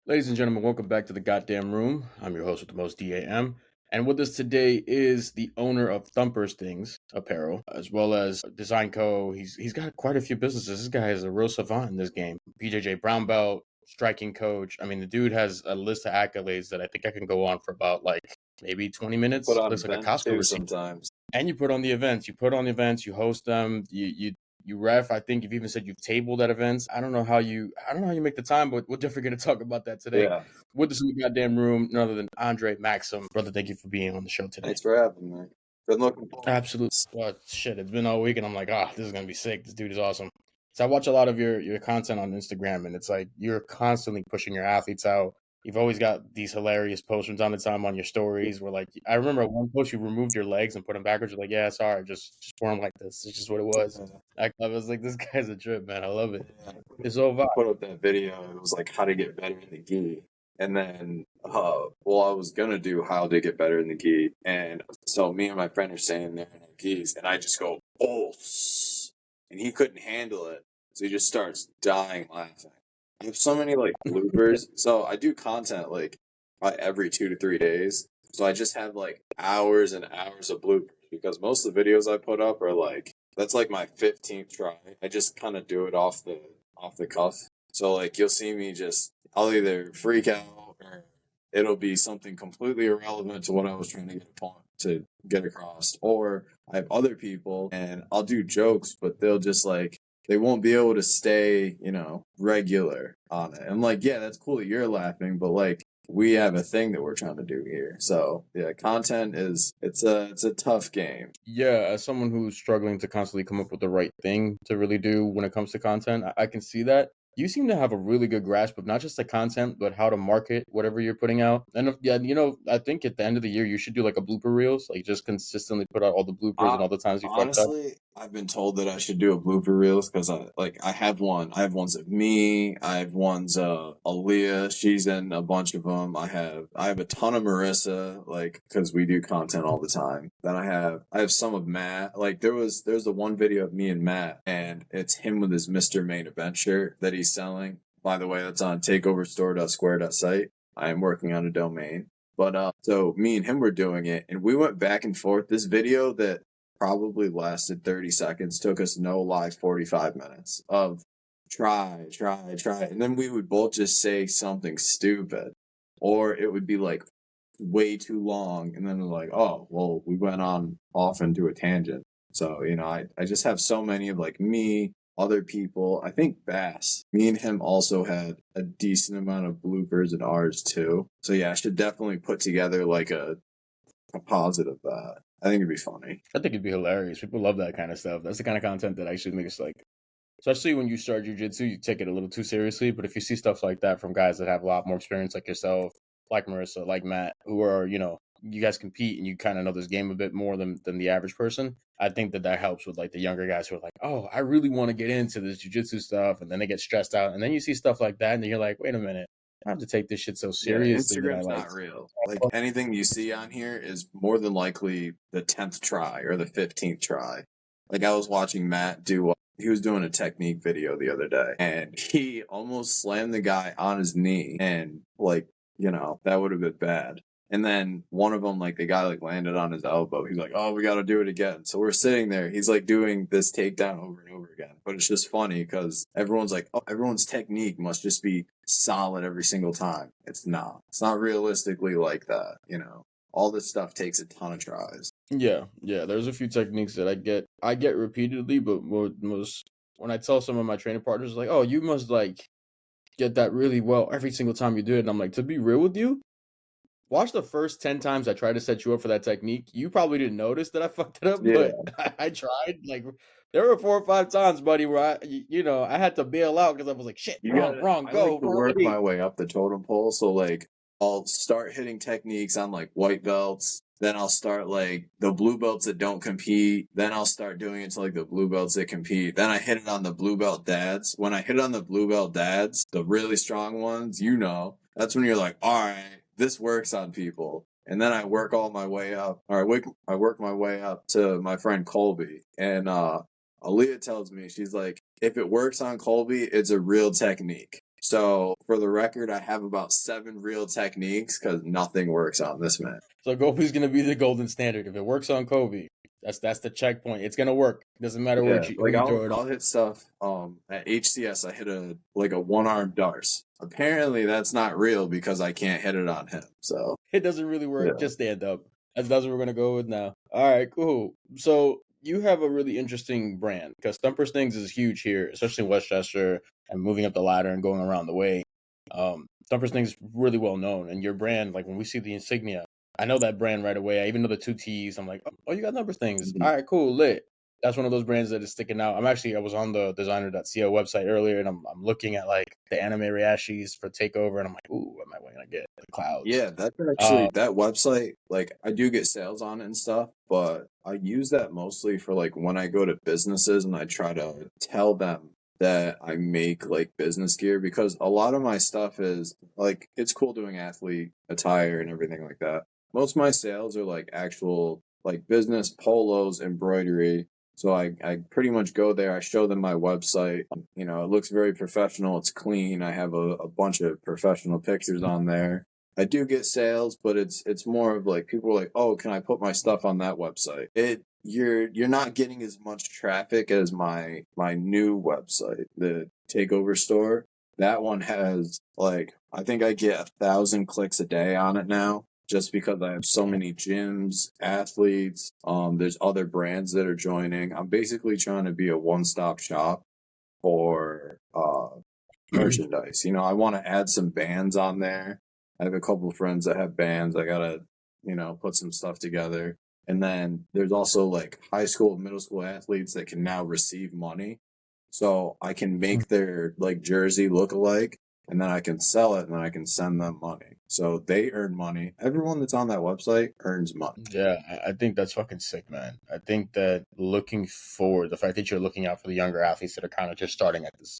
Ladies and gentlemen, welcome back to the Goddamn Room. I'm your host with the most, DAM. And with us today is the owner of Thumper's Things Apparel, as well as Design Co. He's got quite a few businesses. This guy is a real savant in this game. BJJ brown belt, striking coach. I mean, the dude has a list of accolades that I think I can go on for about like maybe 20 minutes. Put on Looks like a events Costco too receipt. sometimes. And you put on the events. You put on the events. You host them. You ref. I think you've even said you've tabled at events. I don't know how you make the time, but we're definitely going to talk about that today. Yeah. With us in the goddamn room, none other than Andre Maxim. Brother, thank you for being on the show today. Thanks for having me. Been looking forward. Absolutely. Well, shit, it's been all week, and I'm like, this is gonna be sick. This dude is awesome. So I watch a lot of your content on Instagram, and it's like you're constantly pushing your athletes out. You've always got these hilarious posts from time to time on your stories where, like, I remember at one post you removed your legs and put them backwards. You're like, yeah, sorry, just form like this. It's just what it was. I was like, this guy's a trip, man. I love it. It's so vibe. Put up that video. It was like how to get better in the gi. And then, I was going to do how to get better in the gi. And so me and my friend are standing there in our gis, and I just go, oh, and he couldn't handle it. So he just starts dying laughing. I have so many like bloopers. So I do content like every 2 to 3 days. So I just have like hours and hours of bloopers because most of the videos I put up are like, that's like my 15th try. I just kind of do it off the cuff. So like you'll see me I'll either freak out or it'll be something completely irrelevant to what I was trying to get across. Or I have other people and I'll do jokes, but they'll just like, they won't be able to stay, regular on it. I'm like, yeah, that's cool that you're laughing, but like, we have a thing that we're trying to do here. So yeah, content it's a tough game. Yeah, as someone who's struggling to constantly come up with the right thing to really do when it comes to content, I can see that. You seem to have a really good grasp of not just the content, but how to market whatever you're putting out. And I think at the end of the year, you should do like a blooper reels, like just consistently put out all the bloopers and all the times you fucked up. Honestly, I've been told that I should do a blooper reels because I have one. I have ones of me. I have ones Aaliyah. She's in a bunch of them. I have a ton of Marissa, like because we do content all the time. Then I have some of Matt. Like there's the one video of me and Matt, and it's him with his Mr. Main Event shirt that he's selling. By the way, that's on takeoverstore.square.site. I am working on a domain. But so me and him were doing it, and we went back and forth. This video that probably lasted 30 seconds took us no lie 45 minutes of try. And then we would both just say something stupid, or it would be like way too long. And then like, oh, well, we went on off into a tangent. So, I just have so many of like me, other people. I think Bass, me and him also had a decent amount of bloopers in ours too. So yeah, I should definitely put together like a positive I think it'd be funny. I think it'd be hilarious. People love that kind of stuff. That's the kind of content that actually makes like, especially when you start jiu-jitsu, you take it a little too seriously. But if you see stuff like that from guys that have a lot more experience, like yourself, like Marissa, like Matt, who are, you guys compete and you kind of know this game a bit more than the average person, I think that helps with like the younger guys who are like, oh, I really want to get into this jiu-jitsu stuff. And then they get stressed out. And then you see stuff like that and then you're like, wait a minute. I have to take this shit so seriously. Yeah, Instagram's not real. Like anything you see on here is more than likely the 10th try or the 15th try. Like I was watching Matt he was doing a technique video the other day and he almost slammed the guy on his knee and like, that would have been bad. And then one of them, like the guy like landed on his elbow. He's like, oh, we got to do it again. So we're sitting there. He's like doing this takedown over and over again. But it's just funny because everyone's like, oh, everyone's technique must just be solid every single time. It's not. It's not realistically like that. All this stuff takes a ton of tries. Yeah. There's a few techniques that I get repeatedly, but most when I tell some of my training partners, like, oh, you must like get that really well every single time you do it. And I'm like, to be real with you, watch the first 10 times I tried to set you up for that technique. You probably didn't notice that I fucked it up, but I tried. Like, there were 4 or 5 times, buddy, where I had to bail out because I was like, shit, wrong, I go. like to work my way up the totem pole. So, like, I'll start hitting techniques on, like, white belts. Then I'll start, like, the blue belts that don't compete. Then I'll start doing it to, like, the blue belts that compete. Then I hit it on the blue belt dads. When I hit it on the blue belt dads, the really strong ones, that's when you're like, all right, this works on people. And then I work all my way up. I work my way up to my friend Colby. And Aaliyah tells me, she's like, if it works on Colby, it's a real technique. So for the record, I have about 7 real techniques because nothing works on this man. So Kobe's gonna be the golden standard. If it works on Kobe, that's the checkpoint. It's gonna work. Doesn't matter Yeah, who like you throw it on. I'll hit stuff. At HCS, I hit a one arm darts. Apparently, that's not real because I can't hit it on him. So It doesn't really yeah, work. Just stand up. That's what we're gonna go with now. All right, cool. So you have a really interesting brand because Thumper's Things is huge here, especially in Westchester and moving up the ladder and going around the way. Thumper's Things is really well known, and your brand, like when we see the insignia, I know that brand right away. I even know the two T's. I'm like, oh, you got Thumper's Things. Mhm. All right, cool, lit. That's one of those brands that is sticking out. I was on the designer.co website earlier, and I'm looking at like the anime reashis for Takeover, and I'm like, ooh, am I going to get the clouds? Yeah, that's Uh, actually that website. Like, I do get sales on it and stuff, but I use that mostly for like when I go to businesses and I try to tell them that I make like business gear because a lot of my stuff is like it's cool doing athlete attire and everything like that. Most of my sales are like actual like business polos, embroidery. So I pretty much go there. I show them my website. You know, it looks very professional. It's clean. I have a bunch of professional pictures on there. I do get sales, but it's more of like people are like, "Oh, can I put my stuff on that website?" You're not getting as much traffic as my new website, the Takeover store. That one has like I think I get 1,000 clicks a day on it now, just because I have so many gyms, athletes. There's other brands that are joining. I'm basically trying to be a one-stop shop for merchandise. You know, I want to add some bands on there. I have a couple of friends that have bands. I gotta, put some stuff together. And then there's also like high school, middle school athletes that can now receive money. So I can make their like jersey look alike and then I can sell it and then I can send them money. So they earn money. Everyone that's on that website earns money. Yeah, I think that's fucking sick, man. I think that looking forward, the fact that you're looking out for the younger athletes that are kind of just starting at this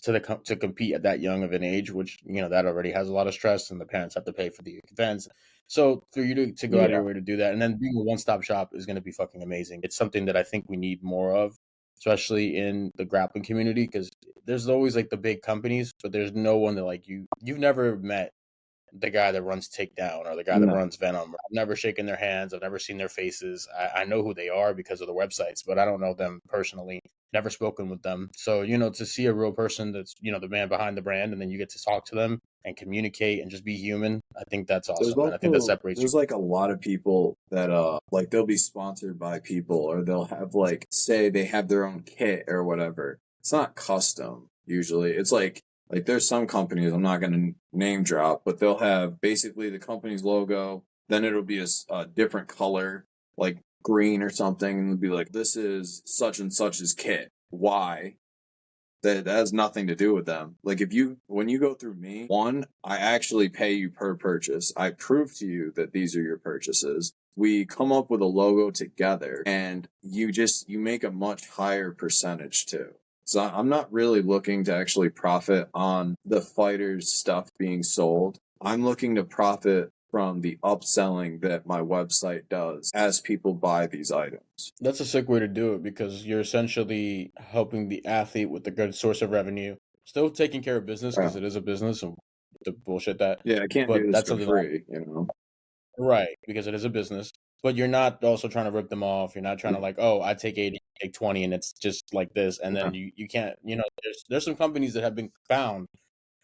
to compete at that young of an age, which that already has a lot of stress, and the parents have to pay for the events. So for you to go out of Yeah. your way to do that, and then being a one stop shop is going to be fucking amazing. It's something that I think we need more of, especially in the grappling community, because there's always like the big companies, but there's no one that like you've never met the guy that runs Takedown or the guy that No. runs Venom. I've never shaken their hands. I've never seen their faces. I know who they are because of the websites, but I don't know them personally. Never spoken with them. So, to see a real person that's, the man behind the brand and then you get to talk to them and communicate and just be human, I think that's There's awesome. And I think that also separates you. there's like a lot of people that like they'll be sponsored by people or they'll have like say they have their own kit or whatever. It's not custom usually. It's like there's some companies I'm not going to name drop, but they'll have basically the company's logo, then it'll be a different color like green or something and it'll be like this is such and such's kit. Why? That has nothing to do with them. Like when you go through me, one, I actually pay you per purchase. I prove to you that these are your purchases. We come up with a logo together and you make a much higher percentage too. So I'm not really looking to actually profit on the fighters stuff being sold. I'm looking to profit from the upselling that my website does as people buy these items. That's a sick way to do it because you're essentially helping the athlete with a good source of revenue, still taking care of business because it is a business and the bullshit that, Yeah, I can't do but this that's for something that free, you know. right, because it is a business. But you're not also trying to rip them off. You're not trying to like, oh, I take 80, you take 20, and it's just like this. And then you can't, there's some companies that have been found,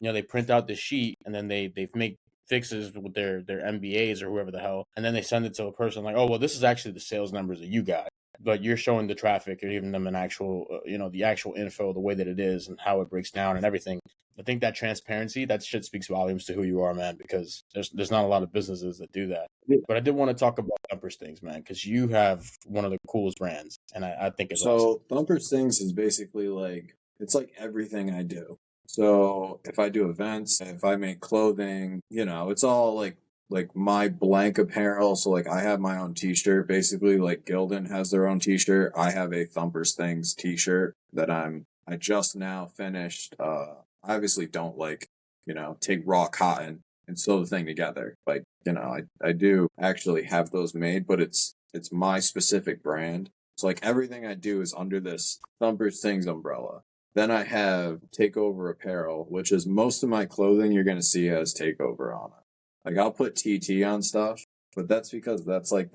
they print out the sheet and then they make fixes with their MBAs or whoever the hell, and then they send it to a person like, oh, well, this is actually the sales numbers that you got. But you're showing the traffic, you're giving them an actual, the actual info, the way that it is and how it breaks down and everything. I think that transparency, that shit speaks volumes to who you are, man, because there's not a lot of businesses that do that. Yeah. But I did want to talk about Thumper's Things, man, because you have one of the coolest brands, and I think it's awesome. So Thumper's Things is basically like it's like everything I do. So if I do events, if I make clothing, it's all like my blank apparel. So like I have my own t-shirt. Basically like Gildan has their own t-shirt. I have a Thumper's Things t-shirt that I just now finished. I obviously don't like, take raw cotton and sew the thing together. Like, I do actually have those made, but it's my specific brand. So like everything I do is under this Thumper's Things umbrella. Then I have Takeover Apparel, which is most of my clothing you're going to see has Takeover on it. Like I'll put TT on stuff, but that's because that's like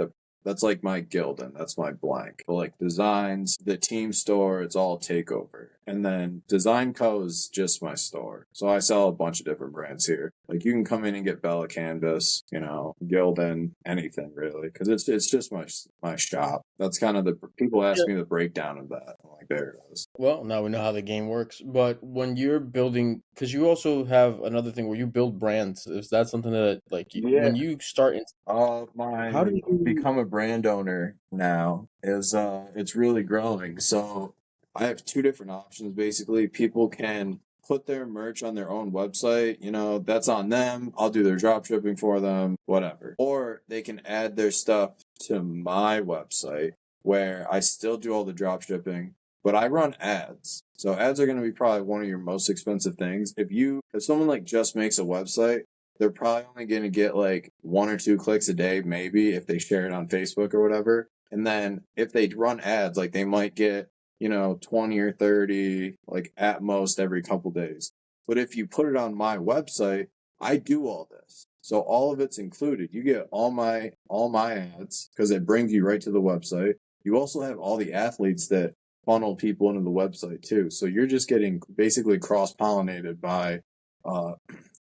my Gildan, that's my blank. But like designs, the team store, it's all Takeover. And then Design Co is just my store. So I sell a bunch of different brands here. Like you can come in and get Bella Canvas, Gildan, anything really, because it's just my shop. That's kind of the people ask me the breakdown of that. I'm like, there it is. Well, now we know how the game works. But when you're building, because you also have another thing where you build brands. Is that something that like Yeah. when you start? How do My you? become a brand owner now is it's really growing. So I have two different options basically. People can put their merch on their own website, that's on them. I'll do their drop shipping for them, whatever. Or they can add their stuff to my website where I still do all the drop shipping, but I run ads. So ads are going to be probably one of your most expensive things. If someone like just makes a website, they're probably only going to get like 1 or 2 clicks a day, maybe if they share it on Facebook or whatever. And then if they run ads, like they might get, 20 or 30, like at most every couple days. But if you put it on my website, I do all this. So all of it's included. You get all my ads because it brings you right to the website. You also have all the athletes that funnel people into the website too. So you're just getting basically cross pollinated by uh,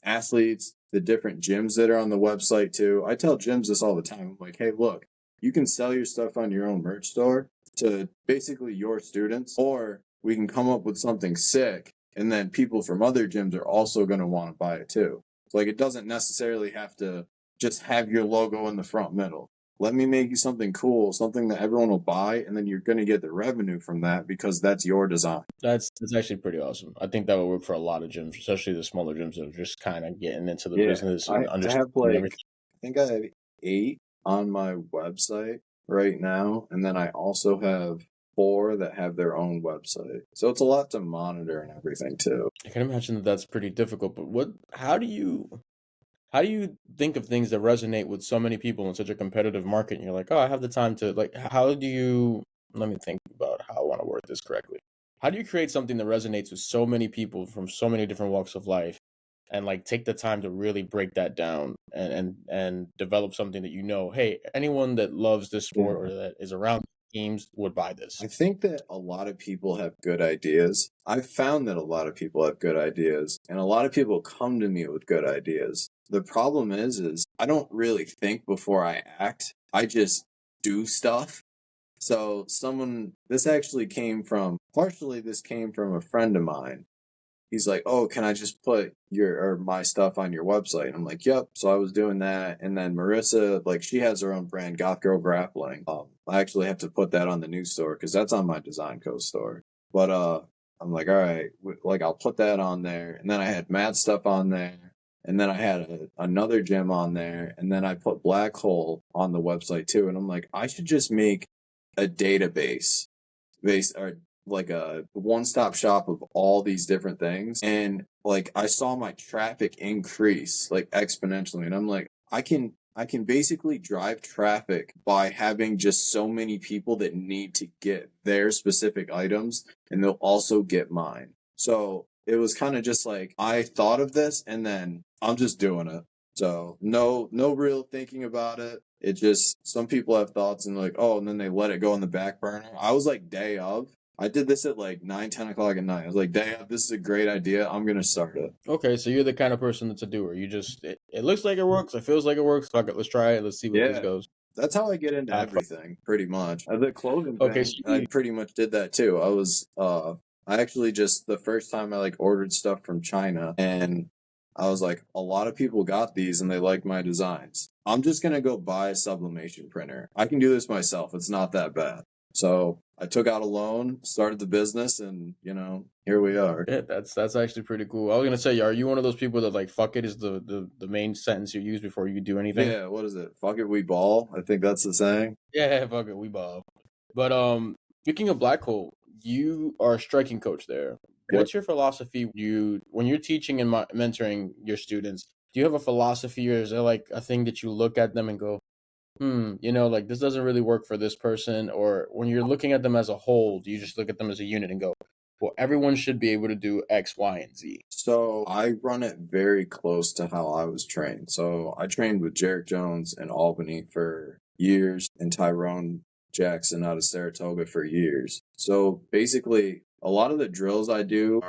athletes, the different gyms that are on the website too. I tell gyms this all the time. I'm like, hey, look, you can sell your stuff on your own merch store to basically your students, or we can come up with something sick, and then people from other gyms are also going to want to buy it too. So like, it doesn't necessarily have to just have your logo in the front middle. Let me make you something cool, something that everyone will buy, and then you're going to get the revenue from that because that's your design. That's actually pretty awesome. I think that would work for a lot of gyms, especially the smaller gyms that are just kind of getting into the Yeah, business and I have understanding everything. I think I have 8 on my website right now, and then I also have 4 that have their own website. So it's a lot to monitor and everything too. I can imagine that that's pretty difficult. But how do you think of things that resonate with so many people in such a competitive market? And you're like, oh, I have the time to like. How do you? Let me think about how I want to word this correctly. How do you create something that resonates with so many people from so many different walks of life, and like take the time to really break that down and develop something that hey, anyone that loves this Yeah. sport or that is around teams would buy this. I think that a lot of people have good ideas. I've found that a lot of people have good ideas, and a lot of people come to me with good ideas. The problem is I don't really think before I act. I just do stuff. So partially this came from a friend of mine. He's like, "Oh, can I just put your or my stuff on your website?" And I'm like, "Yep." So I was doing that, and then Marissa, like, she has her own brand, Goth Girl Grappling. I actually have to put that on the new store because that's on my Design Co store. But I'm like, all right, like I'll put that on there, and then I had Matt stuff on there, and then I had another gym on there, and then I put Black Hole on the website too. And I'm like, I should just make a database based or like a one-stop shop of all these different things, and like I saw my traffic increase like exponentially, and I'm like, I can basically drive traffic by having just so many people that need to get their specific items, and they'll also get mine. So it was kind of just like I thought of this and then I'm just doing it. So no real thinking about it. It just, some people have thoughts and like, oh, and then they let it go in the back burner. I was like, day of. I did this at like 9, 10 o'clock at night. I was like, day of, this is a great idea. I'm gonna start it. Okay, so you're the kind of person that's a doer. You just it looks like it works, it feels like it works. Fuck it, let's try it. Let's see what this Yeah, goes. that's how I get into Have fun. everything, pretty much. The clothing Okay, thing, so I pretty much did that too. I actually just, the first time I like ordered stuff from China, and I was like, a lot of people got these and they like my designs. I'm just gonna go buy a sublimation printer. I can do this myself. It's not that bad. So I took out a loan, started the business, and here we are. yeah, that's actually pretty cool. I was gonna say, are you one of those people that like fuck it is the main sentence you use before you do anything? Yeah, what is it? Fuck it, we ball. I think that's the saying. Yeah, fuck it, we bob. But speaking of Black Hole, you are a striking coach there. Yep. What's your philosophy? When you're teaching and mentoring your students, do you have a philosophy, or is there like a thing that you look at them and go, like this doesn't really work for this person? Or when you're looking at them as a whole, do you just look at them as a unit and go, well, everyone should be able to do X, Y, and Z. So I run it very close to how I was trained. So I trained with Jarek Jones in Albany for years and Tyrone Jackson out of Saratoga for years. So basically, a lot of the drills I do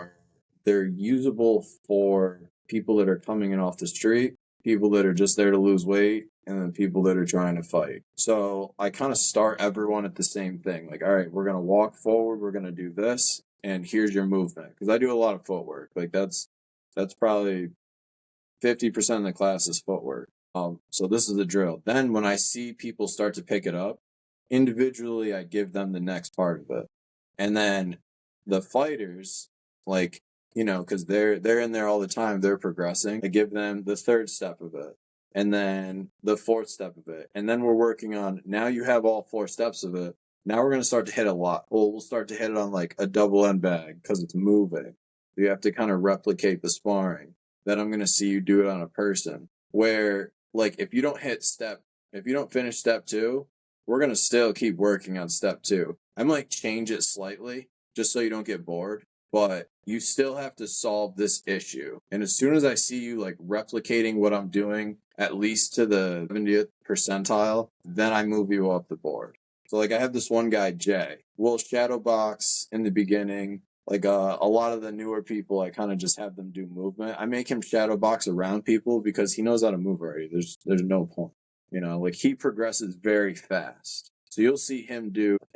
they're usable for people that are coming in off the street, people that are just there to lose weight, and then people that are trying to fight. So I kind of start everyone at the same thing. Like, all right, we're going to walk forward. We're going to do this. And here's your movement. Because I do a lot of footwork. Like that's probably 50% of the class is footwork. So this is the drill. Then when I see people start to pick it up, individually, I give them the next part of it. And then the fighters, like, because they're in there all the time, they're progressing. I give them the third step of it, and then the fourth step of it, and then we're working on. Now you have all four steps of it. Now we're going to start to hit a lot. We'll start to hit it on like a double end bag because it's moving. You have to kind of replicate the sparring. Then I'm going to see you do it on a person. Where like if you don't finish step 2, we're going to still keep working on step 2. I might change it slightly just so you don't get bored, but you still have to solve this issue. And as soon as I see you like replicating what I'm doing, at least to the 70th percentile, then I move you up the board. So like I have this one guy, Jay. We'll shadow box in the beginning. Like a lot of the newer people, I kind of just have them do movement. I make him shadow box around people because he knows how to move already. There's no point. Like he progresses very fast. So you'll see him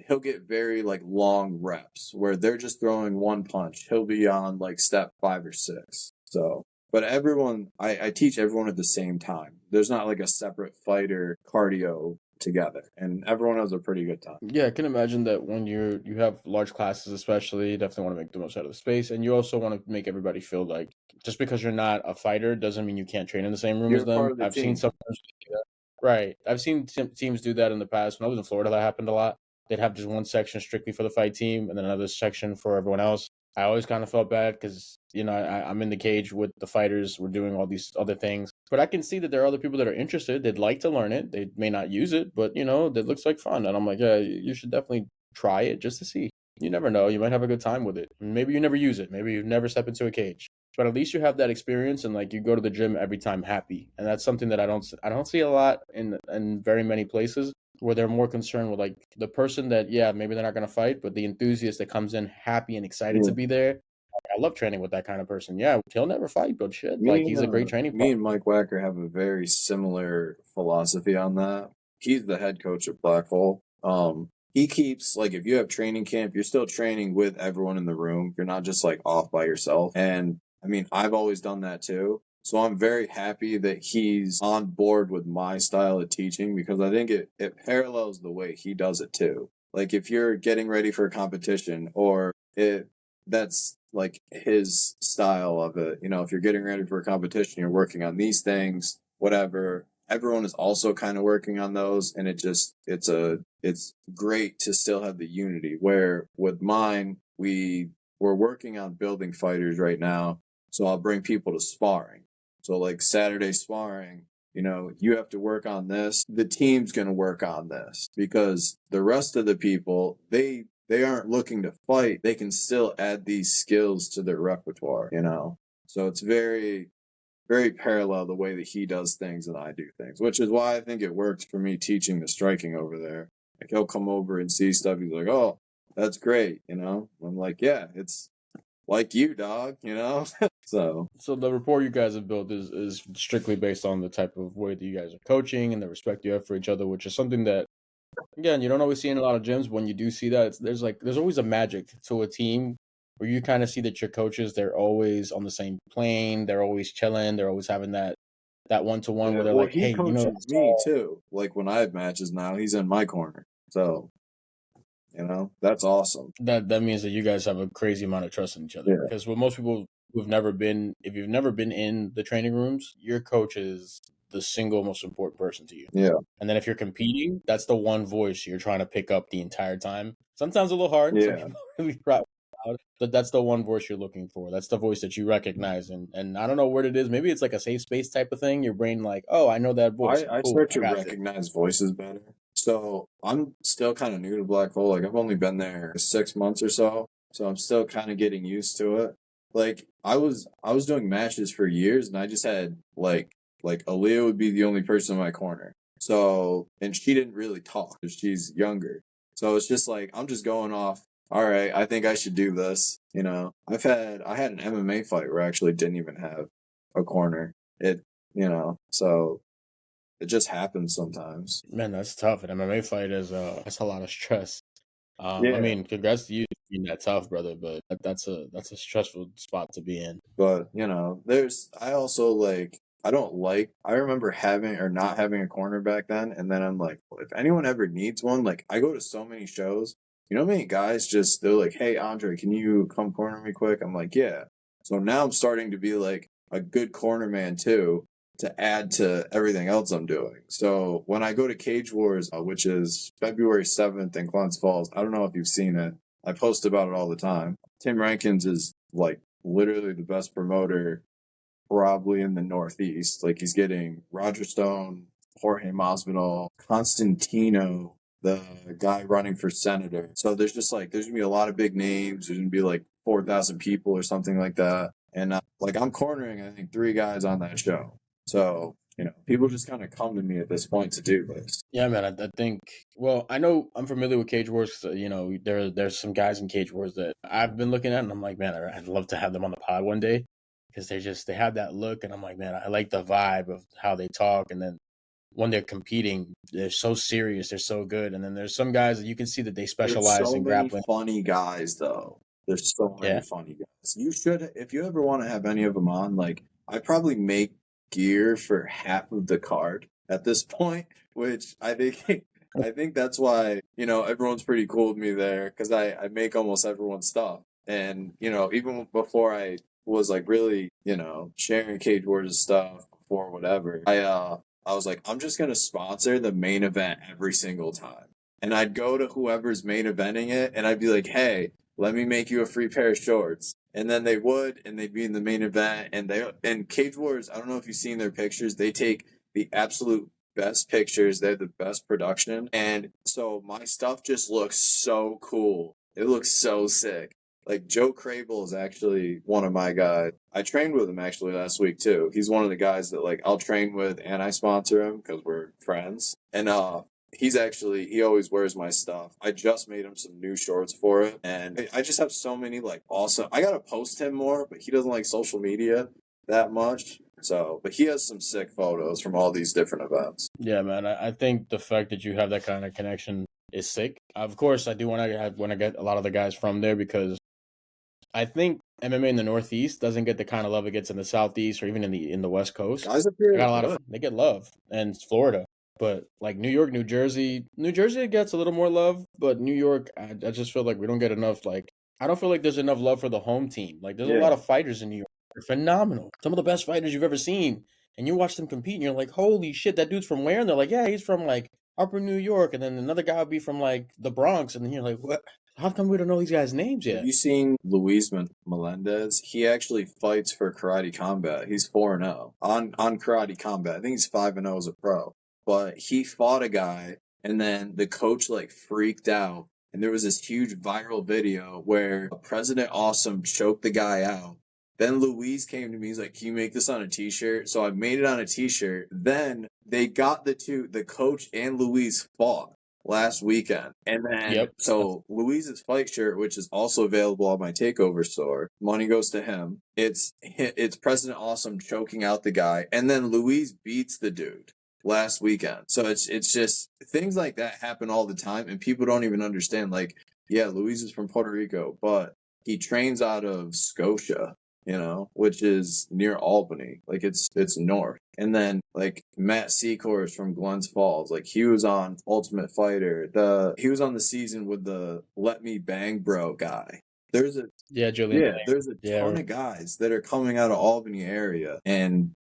he'll get very like long reps where they're just throwing one punch. He'll be on like step 5 or 6. So, but everyone, I teach everyone at the same time. There's not like a separate fighter cardio together, and everyone has a pretty good time. Yeah, I can imagine that when you have large classes, especially, you definitely want to make the most out of the space, and you also want to make everybody feel like just because you're not a fighter doesn't mean you can't train in the same room You're as a part them. of the I've seen team. some teams do that. Right. I've seen teams do that in the past. When I was in Florida, that happened a lot. They'd have just one section strictly for the fight team and then another section for everyone else. I always kind of felt bad because, I'm in the cage with the fighters. We're doing all these other things. But I can see that there are other people that are interested. They'd like to learn it. They may not use it, but, that looks like fun. And I'm like, yeah, you should definitely try it just to see. You never know. You might have a good time with it. Maybe you never use it. Maybe you never step into a cage. But at least you have that experience and like you go to the gym every time happy. And that's something that I don't see a lot in very many places where they're more concerned with like the person that, yeah, maybe they're not going to fight, but the enthusiast that comes in happy and excited to be there. I love training with that kind of person. Yeah, he'll never fight, but shit, like he's a great training Me partner. and Mike Wacker have a very similar philosophy on that. He's the head coach at Black Hole. He keeps like if you have training camp, you're still training with everyone in the room. You're not just like off by yourself. And I mean, I've always done that too. So I'm very happy that he's on board with my style of teaching because I think it parallels the way he does it too. Like if you're getting ready for a competition or that's like his style of it. If you're getting ready for a competition, you're working on these things, whatever. Everyone is also kind of working on those, and it's great to still have the unity. Where with mine, we're working on building fighters right now, so I'll bring people to sparring. So like Saturday sparring, you have to work on this. The team's going to work on this because the rest of the people, they aren't looking to fight. They can still add these skills to their repertoire, So it's very, very parallel the way that he does things and I do things, which is why I think it works for me teaching the striking over there. Like he'll come over and see stuff. He's like, oh, that's great. I'm like, yeah, it's like you, dog, So the rapport you guys have built is strictly based on the type of way that you guys are coaching and the respect you have for each other, which is something that, again, you don't always see in a lot of gyms. When you do see that, there's always a magic to a team where you kind of see that your coaches, they're always on the same plane, they're always chilling, they're always having that one-to-one where they're well, like, he hey, coaches me too. Like when I have matches now, he's in my corner. So, that's awesome. that means that you guys have a crazy amount of trust in each other. Yeah. Because with most people if you've never been in the training rooms, your coach is the single most important person to you. Yeah. And then if you're competing, that's the one voice you're trying to pick up the entire time. Sometimes a little hard. Yeah. Some people are really proud, but that's the one voice you're looking for. That's the voice that you recognize. And I don't know what it is. Maybe it's like a safe space type of thing. Your brain like, oh, I know that voice. I Cool, start I to got this. recognize voices better. So I'm still kind of new to Black Hole. Like I've only been there 6 months or so. so I'm still kind of getting used to it. Like I was doing matches for years, and I just had like Aaliyah would be the only person in my corner. So and she didn't really talk 'cause she's younger. So it's just like I'm just going off. All right, I think I should do this. I had an MMA fight where I actually didn't even have a corner. So it just happens sometimes. Man, that's tough. An MMA fight is that's a lot of stress. I Yeah. mean, congrats to you for being that tough, brother. But that's a stressful spot to be in. But I also I remember having or not having a corner back then, and then I'm like, well, if anyone ever needs one, like I go to so many shows. You know how many guys they're like, hey Andre, can you come corner me quick? I'm like, yeah. So now I'm starting to be like a good corner man too, to add to everything else I'm doing. So when I go to Cage Wars, which is February 7th in Glens Falls, I don't know if you've seen it. I post about it all the time. Tim Rankins is like literally the best promoter probably in the Northeast. Like he's getting Roger Stone, Jorge Masvidal, Constantino, the guy running for senator. So there's gonna be a lot of big names. There's gonna be like 4,000 people or something like that. And like I'm cornering, I think 3 guys on that show. So people just kind of come to me at this point to do this. Yeah, man. I think. Well, I know I'm familiar with Cage Wars. 'Cause, there's some guys in Cage Wars that I've been looking at, and I'm like, man, I'd love to have them on the pod one day because they have that look, and I'm like, man, I like the vibe of how they talk, and then when they're competing, they're so serious, they're so good, and then there's some guys that you can see that they There's specialize so in many grappling. funny guys, though. There's so many Yeah, funny guys. You should, if you ever want to have any of them on, like, I probably make gear for half of the card at this point, which I think, I think that's why, everyone's pretty cool with me there because I make almost everyone's stuff. And, even before I was like really, sharing Cage Wars stuff before whatever, I was like, I'm just going to sponsor the main event every single time. And I'd go to whoever's main eventing it, and I'd be like, "Hey, let me make you a free pair of shorts." And then they would, and they'd be in the main event. And Cage Wars, I don't know if you've seen their pictures. They take the absolute best pictures. They're the best production, and so my stuff just looks so cool. It looks so sick. Like Joe Crable is actually one of my guys. I trained with him actually last week too. He's one of the guys that like I'll train with and I sponsor him because we're friends. And he always wears my stuff. I just made him some new shorts for it, and I just have so many like awesome. I gotta post him more, but he doesn't like social media that much. So, but he has some sick photos from all these different events. yeah, man. I think the fact that you have that kind of connection is sick. Of course, I do want to get a lot of the guys from there because I think MMA in the Northeast doesn't get the kind of love it gets in the Southeast or even in the West Coast. Guys up I here got a are lot good. of they get love, and Florida, but like New York, New Jersey gets a little more love, but New York, I just feel like we don't get enough. Like I don't feel like there's enough love for the home team. Like there's a Yeah. lot of fighters in New York, they're phenomenal, some of the best fighters you've ever seen, and you watch them compete, and you're like, holy shit, that dude's from where? And they're like, yeah, he's from like Upper New York, and then another guy would be from like the Bronx, and then you're like, what? How come we don't know these guys' names Have yet? you seen Luis Melendez? He actually fights for Karate Combat. He's 4-0 on Karate Combat. I think he's 5-0 as a pro. But he fought a guy, and then the coach like freaked out, and there was this huge viral video where President Awesome choked the guy out. Then Louise came to me. He's like, "Can you make this on a T-shirt?" So I made it on a T-shirt. Then they got the coach and Louise fought last weekend. And then, Yep. so Louise's fight shirt, which is also available on my takeover store, money goes to him. It's President Awesome choking out the guy, and then Louise beats the dude last weekend. So it's just things like that happen all the time, and people don't even understand. Like, yeah, Louise is from Puerto Rico, but he trains out of Scotia, which is near Albany. Like it's north. And then like Matt Secor is from Glens Falls. Like he was on Ultimate Fighter. He was on the season with the Let Me Bang Bro guy. There's a Yeah, Julian. yeah, there's a Yeah, ton of guys that are coming out of Albany area, and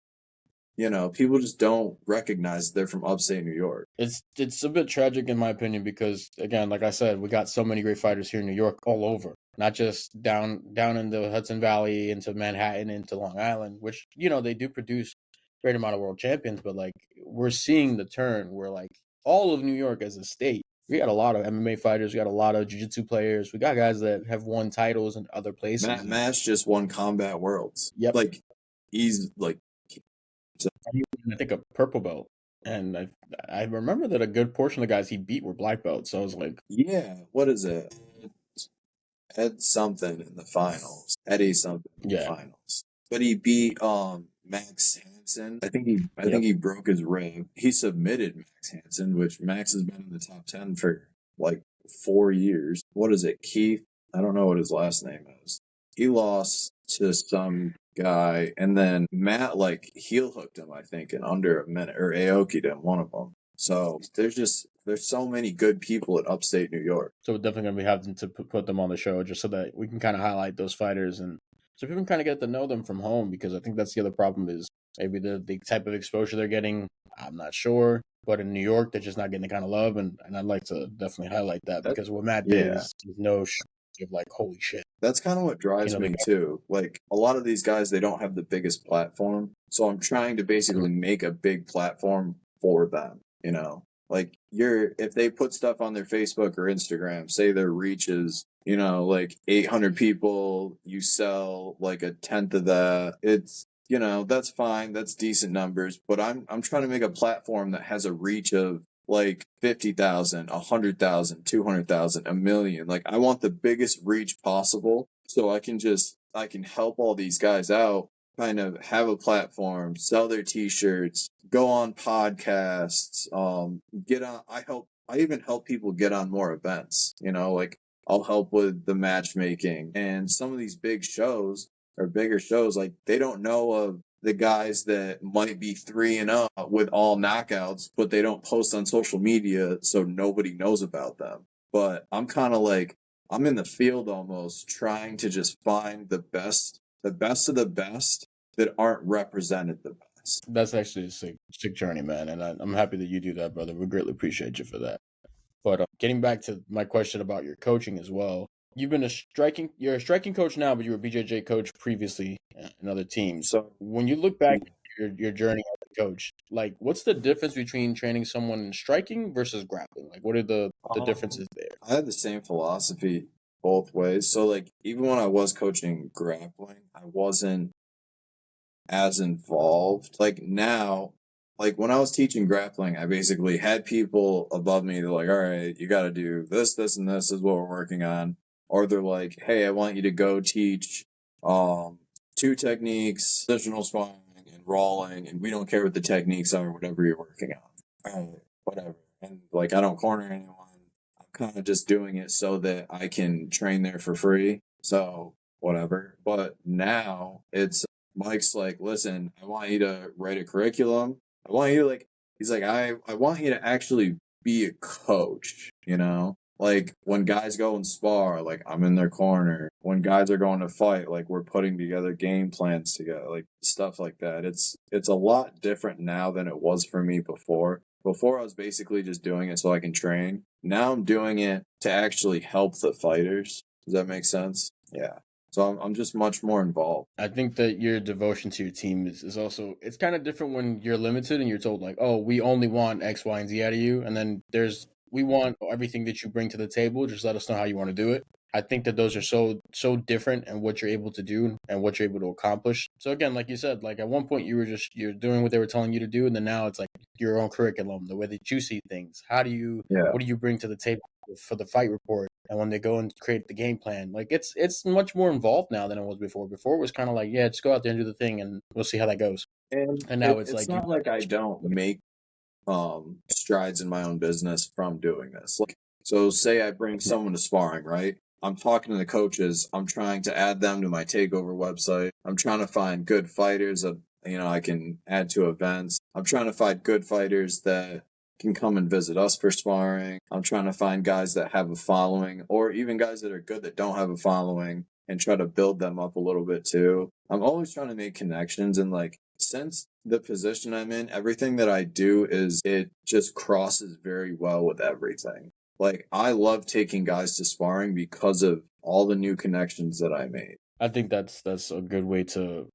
people just don't recognize they're from upstate New York. it's a bit tragic in my opinion because again, like I said, we got so many great fighters here in New York, all over, not just down in the Hudson Valley, into Manhattan, into Long Island, which they do produce a great amount of world champions, but like we're seeing the turn where like all of New York as a state We got a lot of MMA fighters. We got a lot of jiu-jitsu players. We got guys that have won titles in other places. Matt's just won Combat Worlds. Yep. Like, he's like, I think a purple belt. And I remember that a good portion of the guys he beat were black belts. So I was like, yeah, what is it? Ed something in the finals. Eddie something in the finals. But he beat Max Hansen. I think he broke his rib. He submitted Max Hansen, which Max has been in the top 10 for like 4 years. What is it, Keith? I don't know what his last name is. He lost to some guy, and then Matt like heel hooked him, I think, in under a minute, or Aoki'd him, one of them. So there's so many good people in upstate New York. So we're definitely going to be having to put them on the show just so that we can kind of highlight those fighters and so people can kind of get to know them from home, because I think that's the other problem is maybe the type of exposure they're getting. I'm not sure. But in New York, they're just not getting the kind of love. And I'd like to definitely highlight that because what Matt did is no of like, holy shit. That's kind of what drives me too. Like a lot of these guys, they don't have the biggest platform. So I'm trying to basically make a big platform for them, you know? Like if they put stuff on their Facebook or Instagram, say their reach is, you know, like 800 people, you sell like a tenth of that. It's, you know, that's fine. That's decent numbers, but I'm trying to make a platform that has a reach of like 50,000, 100,000, 200,000, a million. Like I want the biggest reach possible so I can help all these guys out, kind of have a platform, sell their t-shirts, go on podcasts, I even help people get on more events, you know, like I'll help with the matchmaking, and some of these big shows or bigger shows, like they don't know of the guys that might be 3-0 with all knockouts, but they don't post on social media, so nobody knows about them. But I'm kind of like, I'm in the field almost trying to just find the best of the best that aren't represented the best. That's actually a sick journey, man. And I'm happy that you do that, brother. We greatly appreciate you for that. But getting back to my question about your coaching as well, you're a striking coach now, but you were a BJJ coach previously in other teams. So when you look back at your journey as a coach, like what's the difference between training someone in striking versus grappling? Like what are the differences there? I had the same philosophy both ways. So like even when I was coaching grappling, I wasn't as involved. Like now, like when I was teaching grappling, I basically had people above me. They're like, all right, you got to do this, this, and this is what we're working on. Or they're like, hey, I want you to go teach 2 techniques, positional sparring and rolling, and we don't care what the techniques are, whatever you're working on. All right, whatever. And like, I don't corner anyone. I'm kind of just doing it so that I can train there for free. So whatever. But now it's Mike's like, listen, I want you to write a curriculum. I want you to he's like, I want you to actually be a coach, you know? Like when guys go and spar, like I'm in their corner. When guys are going to fight, like we're putting together game plans together, like stuff like that. It's a lot different now than it was for me before. Before I was basically just doing it so I can train. Now I'm doing it to actually help the fighters. Does that make sense? Yeah. So I'm just much more involved. I think that your devotion to your team is also, it's kind of different when you're limited and you're told like, oh, we only want X, Y, and Z out of you. And then we want everything that you bring to the table. Just let us know how you want to do it. I think that those are so different in what you're able to do and what you're able to accomplish. So again, like you said, like at one point you're doing what they were telling you to do. And then now it's like your own curriculum, the way that you see things. What do you bring to the table for the fight report? And when they go and create the game plan, like it's much more involved now than it was before. Before it was kind of like, yeah, just go out there and do the thing and we'll see how that goes. And now it's like, not like I don't make strides in my own business from doing this. Like, so say I bring someone to sparring, right? I'm talking to the coaches. I'm trying to add them to my takeover website. I'm trying to find good fighters that, you know, I can add to events. I'm trying to find good fighters that can come and visit us for sparring. I'm trying to find guys that have a following, or even guys that are good that don't have a following, and try to build them up a little bit too. I'm always trying to make connections, and like since the position I'm in, everything that I do it just crosses very well with everything. Like I love taking guys to sparring because of all the new connections that I made. I think that's a good way to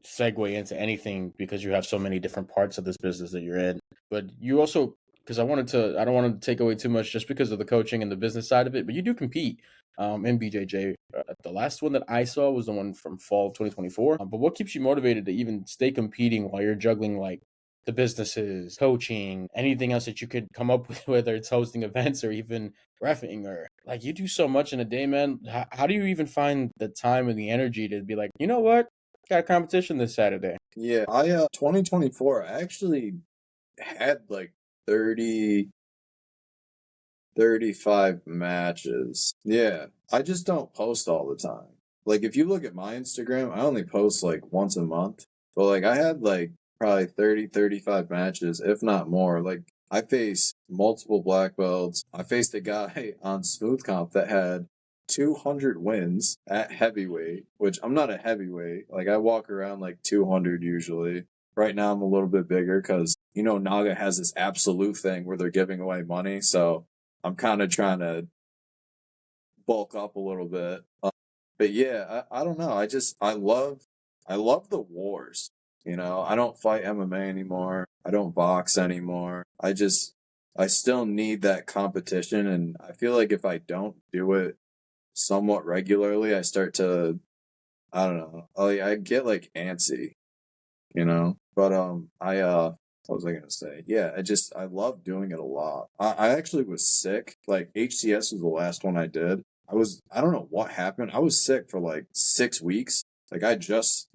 segue into anything because you have so many different parts of this business that you're in. But you also because I don't want to take away too much just because of the coaching and the business side of it, but you do compete in BJJ. The last one that I saw was the one from fall of 2024. But what keeps you motivated to even stay competing while you're juggling like the businesses, coaching, anything else that you could come up with, whether it's hosting events or even refing, or like you do so much in a day, man. How do you even find the time and the energy to be like, you know what? Got a competition this Saturday. Yeah, 2024, I actually had like 30, 35 matches. Yeah, I just don't post all the time. Like, if you look at my Instagram, I only post like once a month. But like, I had like probably 30, 35 matches, if not more. Like, I faced multiple black belts. I faced a guy on Smooth Comp that had 200 wins at heavyweight, which I'm not a heavyweight. Like, I walk around like 200 usually. Right now, I'm a little bit bigger because, Naga has this absolute thing where they're giving away money. So I'm kind of trying to bulk up a little bit. But yeah, I don't know. I love the wars. I don't fight MMA anymore. I don't box anymore. I still need that competition. And I feel like if I don't do it somewhat regularly, I start to, I don't know, I get like antsy. But what was I gonna say? Yeah, I love doing it a lot. I actually was sick. Like HCS was the last one I did. I don't know what happened. I was sick for like 6 weeks. Like I just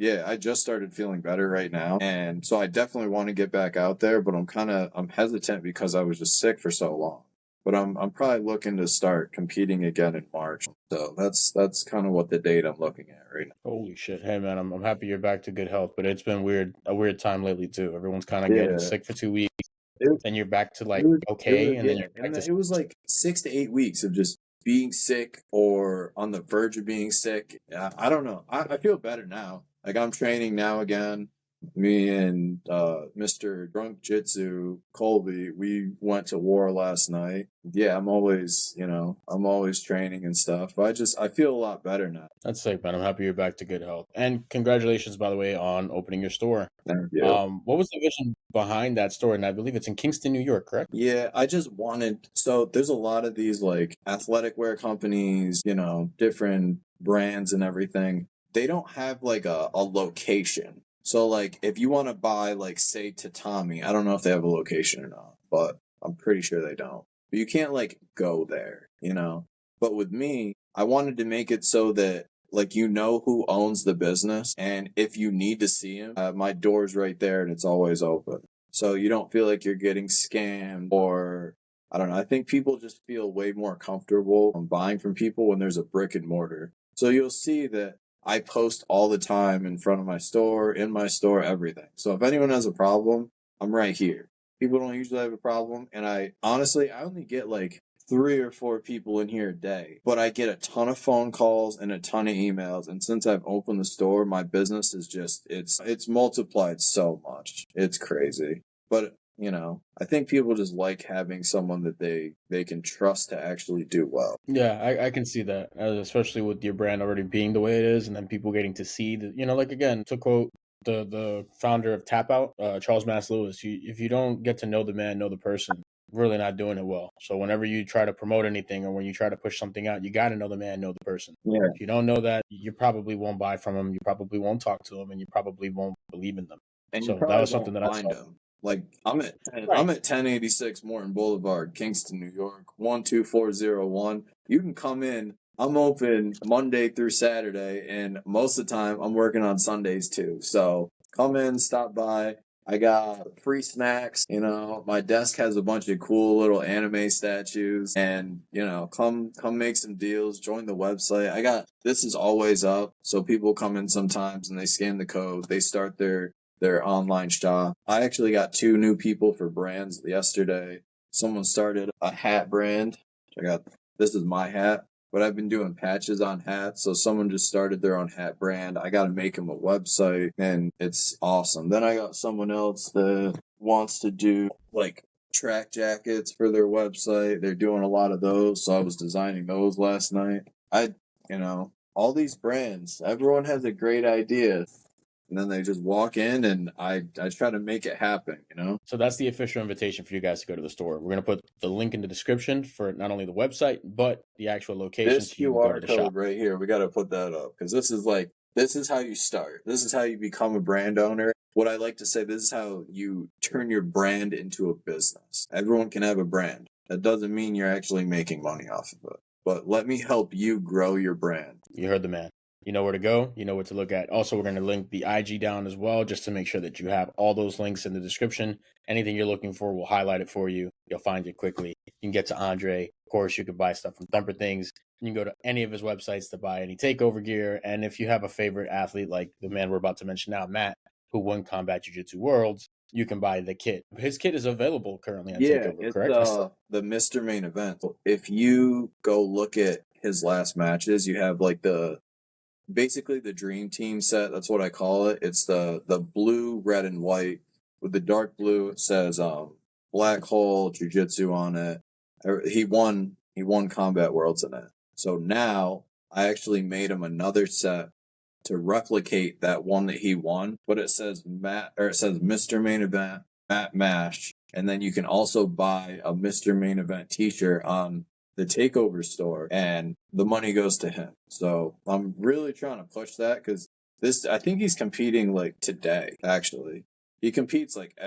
started feeling better right now. And so I definitely want to get back out there, but I'm hesitant because I was just sick for so long. But I'm probably looking to start competing again in March. So that's kind of what the date I'm looking at right now. Holy shit! Hey man, I'm happy you're back to good health, but it's been a weird time lately too. Everyone's kind of getting Yeah. sick for 2 weeks, It, then you're back to like it was okay, and then yeah, you're back and to it was like 6 to 8 weeks of just being sick or on the verge of being sick. I don't know. I feel better now. Like I'm training now again. Me and Mr. Drunk Jitsu Colby, we went to war last night. Yeah, I'm always training and stuff. But I feel a lot better now. That's sick, man. I'm happy you're back to good health, and congratulations, by the way, on opening your store. Thank you. What was the vision behind that store? And I believe it's in Kingston, New York, correct? Yeah, I just wanted, so there's a lot of these like athletic wear companies, different brands and everything. They don't have like a location. So like if you want to buy like say Tatami, I don't know if they have a location or not, but I'm pretty sure they don't. But you can't like go there. But with me, I wanted to make it so that like who owns the business, and if you need to see him, my door's right there and it's always open. So you don't feel like you're getting scammed, or I don't know. I think people just feel way more comfortable buying from people when there's a brick and mortar. So you'll see that I post all the time in front of my store, in my store, everything. So if anyone has a problem, I'm right here. People don't usually have a problem. And I only get like 3 or 4 people in here a day, but I get a ton of phone calls and a ton of emails. And since I've opened the store, my business is it's multiplied so much. It's crazy. But I think people just like having someone that they can trust to actually do well. Yeah, I can see that, especially with your brand already being the way it is, and then people getting to see the, like again, to quote the founder of Tap Out, Charles Mass Lewis, if you don't get to know the man, know the person, really not doing it well. So whenever you try to promote anything or when you try to push something out, you got to know the man, know the person. Yeah. If you don't know that, you probably won't buy from him, you probably won't talk to him, and you probably won't believe in them. And you So that probably was something won't that I find saw. them. Like Right. I'm at 1086 Morton Boulevard, Kingston, New York, 12401. You can come in. I'm open Monday through Saturday, and most of the time I'm working on Sundays too. So come in, stop by. I got free snacks. My desk has a bunch of cool little anime statues, and come make some deals. Join the website. This is always up, so people come in sometimes and they scan the code. They start their online shop. I actually got 2 new people for brands yesterday. Someone started a hat brand. This is my hat, but I've been doing patches on hats. So someone just started their own hat brand. I got to make them a website, and it's awesome. Then I got someone else that wants to do like track jackets for their website. They're doing a lot of those. So I was designing those last night. All these brands, everyone has a great idea. and then they just walk in, and I try to make it happen, So that's the official invitation for you guys to go to the store. We're going to put the link in the description for not only the website, but the actual location This so you can go to QR the code shop. right here, we got to put that up because this is how you start. This is how you become a brand owner. What I like to say, this is how you turn your brand into a business. Everyone can have a brand. That doesn't mean you're actually making money off of it. But let me help you grow your brand. You heard the man. You know where to go. You know what to look at. Also, we're going to link the IG down as well, just to make sure that you have all those links in the description. Anything you're looking for, we'll highlight it for you. You'll find it quickly. You can get to Andre. Of course, you can buy stuff from Thumper Things. You can go to any of his websites to buy any takeover gear. And if you have a favorite athlete like the man we're about to mention now, Matt, who won Combat Jiu-Jitsu Worlds, you can buy the kit. His kit is available currently on Yeah, Takeover, it's correct? the Mr. Main Event. If you go look at his last matches, you have like basically the dream team set. That's what I call it. It's the blue, red, and white. With the dark blue, it says Black Hole Jiu-Jitsu on it. He won Combat Worlds in it. So now I actually made him another set to replicate that one that he won, but it says Mr. Main Event Matt Mash, and then you can also buy a Mr. Main Event t-shirt on the Takeover store, and the money goes to him. So I'm really trying to push that because I think he's competing like today. Actually, he competes like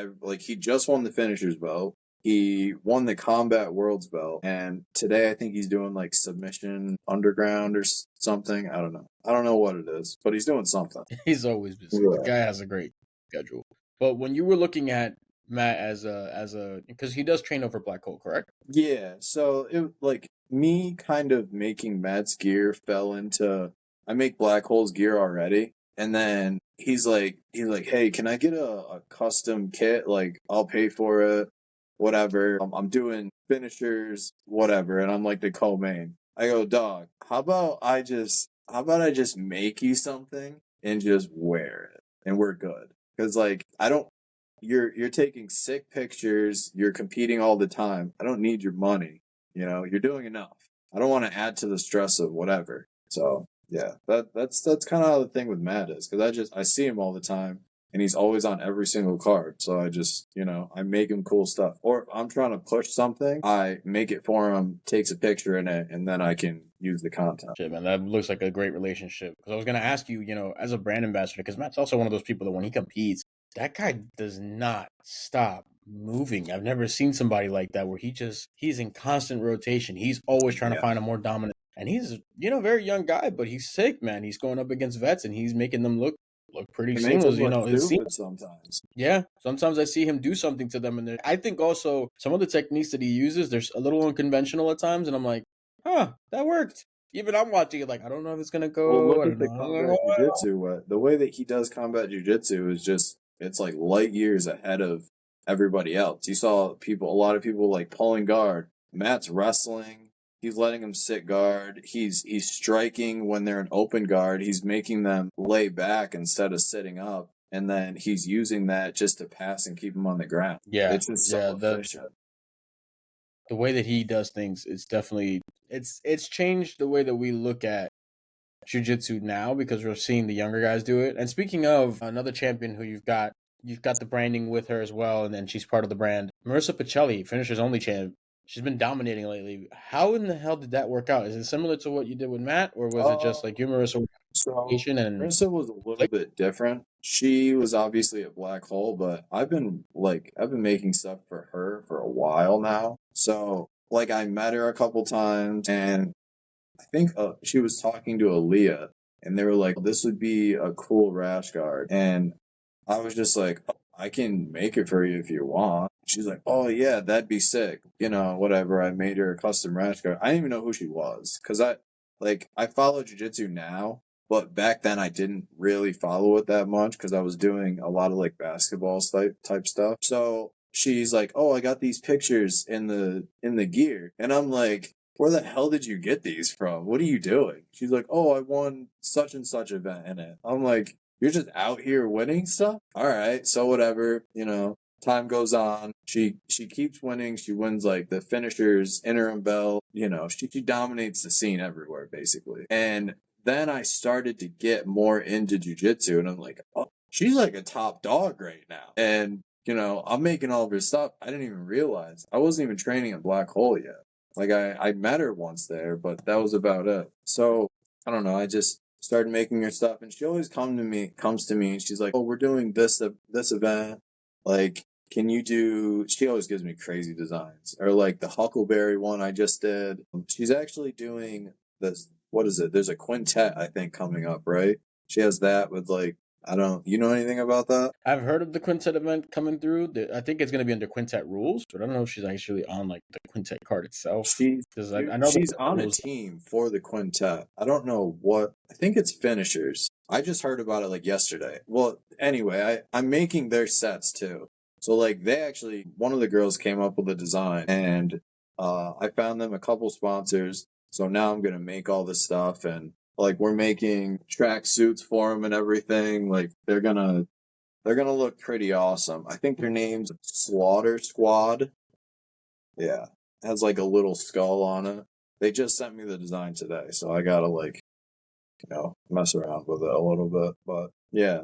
he just won the finishers belt. He won the Combat Worlds belt, and today I think he's doing like Submission Underground or something. I don't know. I don't know what it is, but he's doing something. He's always busy. The guy has a great schedule. But when you were looking at Matt as a because he does train over Black Hole, correct? Yeah, so it like me kind of making Matt's gear fell into I make Black Hole's gear already, and then he's like, hey, can I get a custom kit? Like I'll pay for it, whatever. I'm doing finishers, whatever, and I'm like the co-main. I go, dog, how about I just make you something and just wear it, and we're good. Because like I don't you're taking sick pictures, you're competing all the time. I don't need your money. You're doing enough. I don't want to add to the stress of whatever. So yeah, that's kind of how the thing with Matt is, because I see him all the time and he's always on every single card. So I just I make him cool stuff. Or if I'm trying to push something, I make it for him, takes a picture in it, and then I can use the content. Shit, man, that looks like a great relationship. Because I was gonna ask you, as a brand ambassador, because Matt's also one of those people that when he competes, that guy does not stop moving. I've never seen somebody like that where he's in constant rotation. He's always trying to find a more dominant. And he's, very young guy, but he's sick, man. He's going up against vets and he's making them look pretty seamless. It seems sometimes. Yeah, sometimes I see him do something to them, and I think also some of the techniques that he uses, there's a little unconventional at times, and I'm like, huh, that worked. Even I'm watching it like, I don't know if it's gonna go. Well, look I at don't the know. combat jiu-jitsu. The way that he does combat jiu-jitsu is just, it's like light years ahead of everybody else. You saw a lot of people like pulling guard. Matt's wrestling. He's letting them sit guard. He's striking when they're in open guard. He's making them lay back instead of sitting up. And then he's using that just to pass and keep them on the ground. Yeah, It's just so efficient. The way that he does things, it's definitely it's changed the way that we look at jiu-jitsu now because we're seeing the younger guys do it. And speaking of another champion who you've got the branding with her as well, and then she's part of the brand, Marissa Pacelli, finishers only champ. She's been dominating lately. How in the hell did that work out? Is it similar to what you did with Matt, or was it just like you, Marissa? So And Marissa was a little bit different. She was obviously a Black Hole, but I've been making stuff for her for a while now. So like I met her a couple times, and I think she was talking to Aaliyah, and they were like, "This would be a cool rash guard," and I was just like, oh, I can make it for you if you want. She's like, oh yeah, that'd be sick. Whatever. I made her a custom rash guard. I didn't even know who she was because I follow jiu-jitsu now, but back then I didn't really follow it that much because I was doing a lot of like basketball type stuff. So she's like, oh, I got these pictures in the gear, and I'm like, where the hell did you get these from? What are you doing? She's like, oh, I won such and such event in it. I'm like, you're just out here winning stuff? All right, so whatever, time goes on. She keeps winning. She wins like the finishers, interim belt, she dominates the scene everywhere basically. And then I started to get more into jiu-jitsu, and I'm like, oh, she's like a top dog right now. And, I'm making all of her stuff. I didn't even realize. I wasn't even training at Black Hole yet. Like I met her once there, but that was about it. So I don't know. I just started making her stuff, and she always comes to me, and she's like, "Oh, we're doing this event. Like, can you do?" She always gives me crazy designs, or like the Huckleberry one I just did. She's actually doing this. What is it? There's a quintet I think coming up, right? She has that with like you know anything about that? I've heard of the quintet event coming through. I think it's going to be under quintet rules, but I don't know if she's actually on like the quintet card itself. Because I know She's the on a rules. team for the quintet. I don't know what. I think it's finishers. I just heard about it like yesterday. Well, anyway, I'm making their sets too. So like they actually, one of the girls came up with a design, and I found them a couple sponsors. So now I'm gonna make all this stuff, and like we're making track suits for them and everything. Like they're gonna look pretty awesome. I think their name's Slaughter Squad. Yeah. It has like a little skull on it. They just sent me the design today, so I gotta like, mess around with it a little bit. But yeah,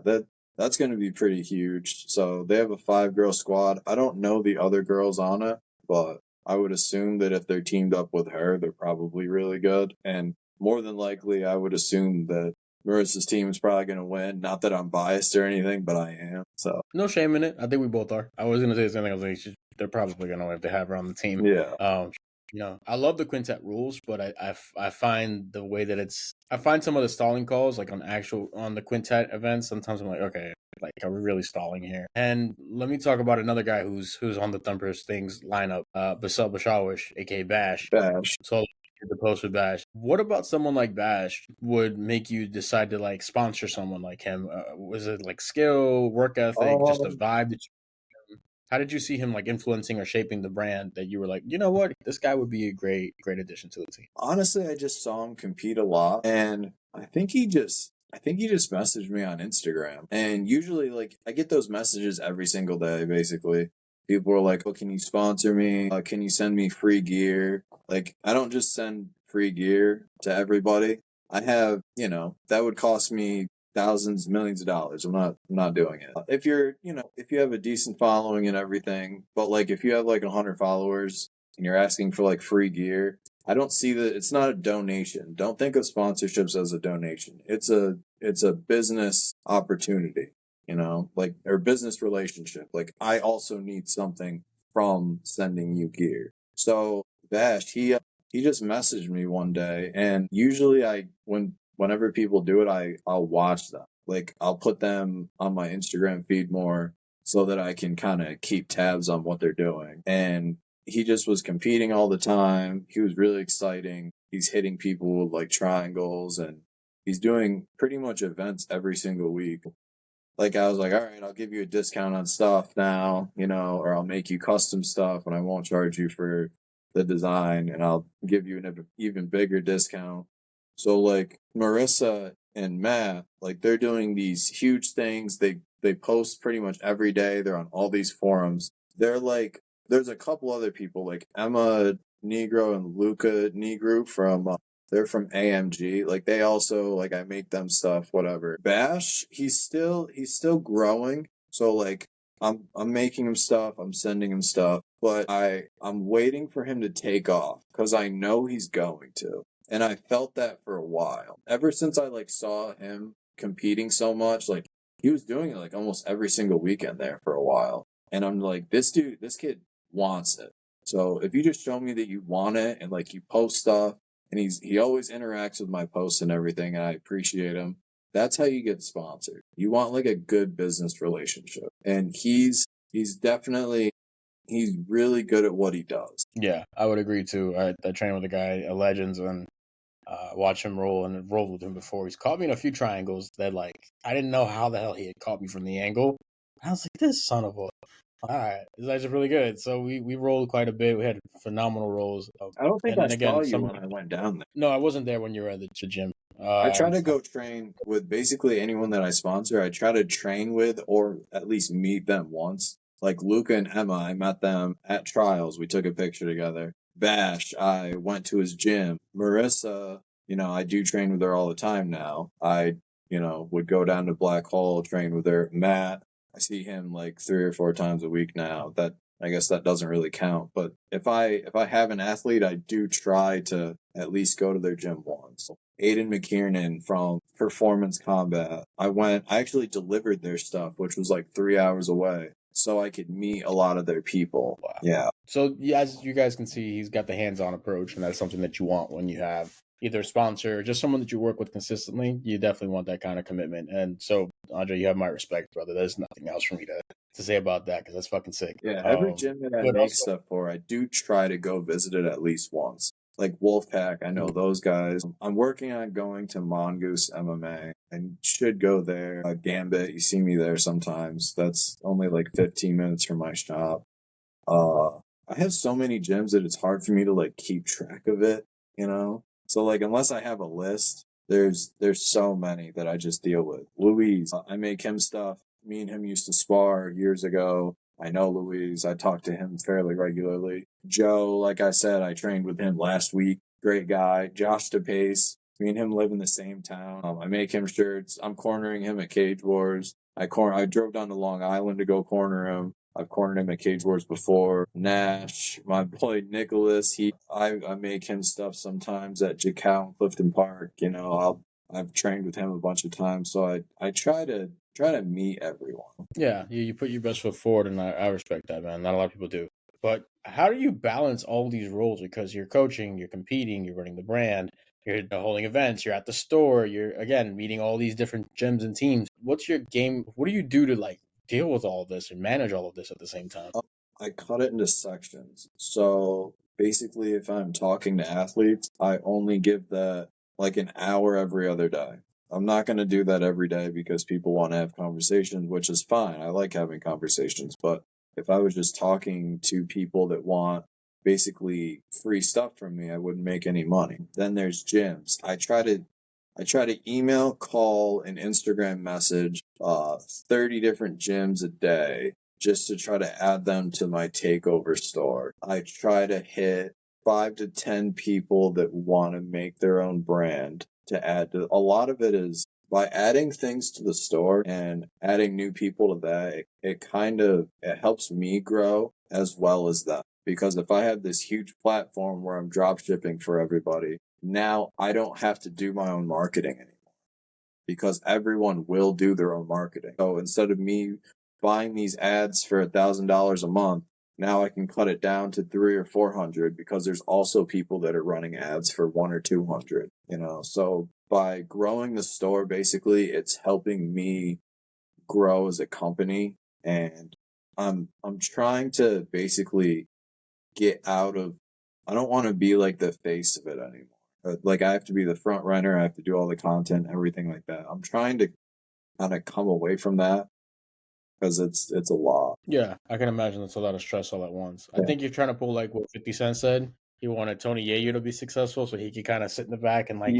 that's gonna be pretty huge. So they have a 5-girl squad. I don't know the other girls on it, but I would assume that if they're teamed up with her, they're probably really good. And more than likely, I would assume that Marissa's team is probably gonna win. Not that I'm biased or anything, but I am. So No shame in it. I think we both are. I was going to say something. I was like, they're probably going to win if they have her on the team. yeah. I love the quintet rules, but I find the way that I find some of the stalling calls like on the quintet events. Sometimes I'm like, okay, like are we really stalling here? And let me talk about another guy who's on the Thumpers things lineup, Basel Bashawish, aka Bash. Bash. So the post with Bash. What about someone like Bash would make you decide to like sponsor someone like him? Was it like skill, work ethic, just a vibe that how did you see him like influencing or shaping the brand that you were like, you know what, this guy would be a great addition to the team? Honestly, I just saw him compete a lot, and I think he just messaged me on Instagram. And usually, like, I get those messages every single day, basically. People are like, "Oh, can you sponsor me? Can you send me free gear?" Like, I don't just send free gear to everybody. I have, that would cost me thousands, millions of dollars. I'm not doing it. If you have a decent following and everything, but like, if you have like 100 followers and you're asking for like free gear, I don't see that. It's not a donation. Don't think of sponsorships as a donation. It's a business opportunity, like, or business relationship. Like, I also need something from sending you gear. So Bash, he just messaged me one day, and usually whenever people do it, I'll watch them. Like, I'll put them on my Instagram feed more so that I can kind of keep tabs on what they're doing. And he just was competing all the time. He was really exciting. He's hitting people with like triangles, and he's doing pretty much events every single week. Like, I was like, all right, I'll give you a discount on stuff now, or I'll make you custom stuff and I won't charge you for the design, and I'll give you an even bigger discount. So like Marissa and Matt, like, they're doing these huge things. They post pretty much every day. They're on all these forums. They're like, there's a couple other people like Emma Negro and Luca Negro they're from AMG. Like, they also, like, I make them stuff, whatever. Bash, he's still growing. So like, I'm making him stuff, I'm sending him stuff, but I'm waiting for him to take off because I know he's going to. And I felt that for a while. Ever since I like saw him competing so much, like, he was doing it like almost every single weekend there for a while. And I'm like, this kid wants it. So if you just show me that you want it, and like, you post stuff, and he always interacts with my posts and everything, and I appreciate him. That's how you get sponsored. You want like a good business relationship, and he's really good at what he does. Yeah, I would agree too. I trained with a guy, a Legends, and watch him roll and rolled with him before. He's caught me in a few triangles that like I didn't know how the hell he had caught me from the angle. I was like, this son of a. All right, this guy's really good. So we rolled quite a bit. We had phenomenal rolls. I don't think And I then saw again, you when I went down there. no, I wasn't there when you were at the gym. I try to go train with basically anyone that I sponsor. I try to train with, or at least meet them once. Like Luca and Emma, I met them at trials. We took a picture together. Bash, I went to his gym. Marissa, I do train with her all the time now. would go down to Black Hole, train with their Matt. I see him like 3 or 4 times a week now. That I guess that doesn't really count. But if I have an athlete, I do try to at least go to their gym once. Aiden McKiernan from Performance Combat. I actually delivered their stuff, which was like 3 hours away, so I could meet a lot of their people. Wow. Yeah. So as you guys can see, he's got the hands-on approach, and that's something that you want when you have either a sponsor or just someone that you work with consistently. You definitely want that kind of commitment. And so, Andre, you have my respect, brother. There's nothing else for me to say about that because that's fucking sick. Yeah, every gym that I make stuff for, I do try to go visit it at least once. Like Wolfpack, I know those guys. I'm working on going to Mongoose MMA and should go there. Gambit, you see me there sometimes. That's only like 15 minutes from my shop. I have so many gyms that it's hard for me to like keep track of it, So like unless I have a list, there's so many that I just deal with. Louise, I make him stuff. Me and him used to spar years ago. I know Louise. I talk to him fairly regularly. Joe, like I said, I trained with him last week. Great guy. Josh DePace. Me and him live in the same town. I make him shirts. I'm cornering him at Cage Wars. I drove down to Long Island to go corner him. I've cornered him at Cage Wars before. Nash, my boy Nicholas, I make him stuff sometimes at Jacau and Clifton Park. I've trained with him a bunch of times, so I try to meet everyone. Yeah, you put your best foot forward, and I respect that, man. Not a lot of people do. But how do you balance all these roles? Because you're coaching, you're competing, you're running the brand, you're holding events, you're at the store, you're again meeting all these different gyms and teams. What's your game? What do you do to like deal with all of this and manage all of this at the same time? I cut it into sections. So basically, if I'm talking to athletes, I only give that like an hour every other day. I'm not going to do that every day because people want to have conversations, which is fine. I like having conversations. But if I was just talking to people that want basically free stuff from me, I wouldn't make any money. Then there's gyms. I try to email, call, and Instagram message 30 different gyms a day just to try to add them to my takeover store. I try to hit 5 to 10 people that want to make their own brand to add to. A lot of it is by adding things to the store and adding new people to that, it helps me grow as well as them. Because if I have this huge platform where I'm drop shipping for everybody, now I don't have to do my own marketing anymore because everyone will do their own marketing. So instead of me buying these ads for $1,000 a month, now I can cut it down to 300 or 400 because there's also people that are running ads for 100 or 200, So by growing the store, basically it's helping me grow as a company, and I'm trying to basically get out of, I don't want to be like the face of it anymore. Like I have to be the front runner. I have to do all the content, everything like that. I'm trying to kind of come away from that because it's a lot. Yeah, I can imagine that's a lot of stress all at once. I Yeah. think you're trying to pull like what 50 Cent said. He wanted Tony Yayo to be successful so he could kind of sit in the back and like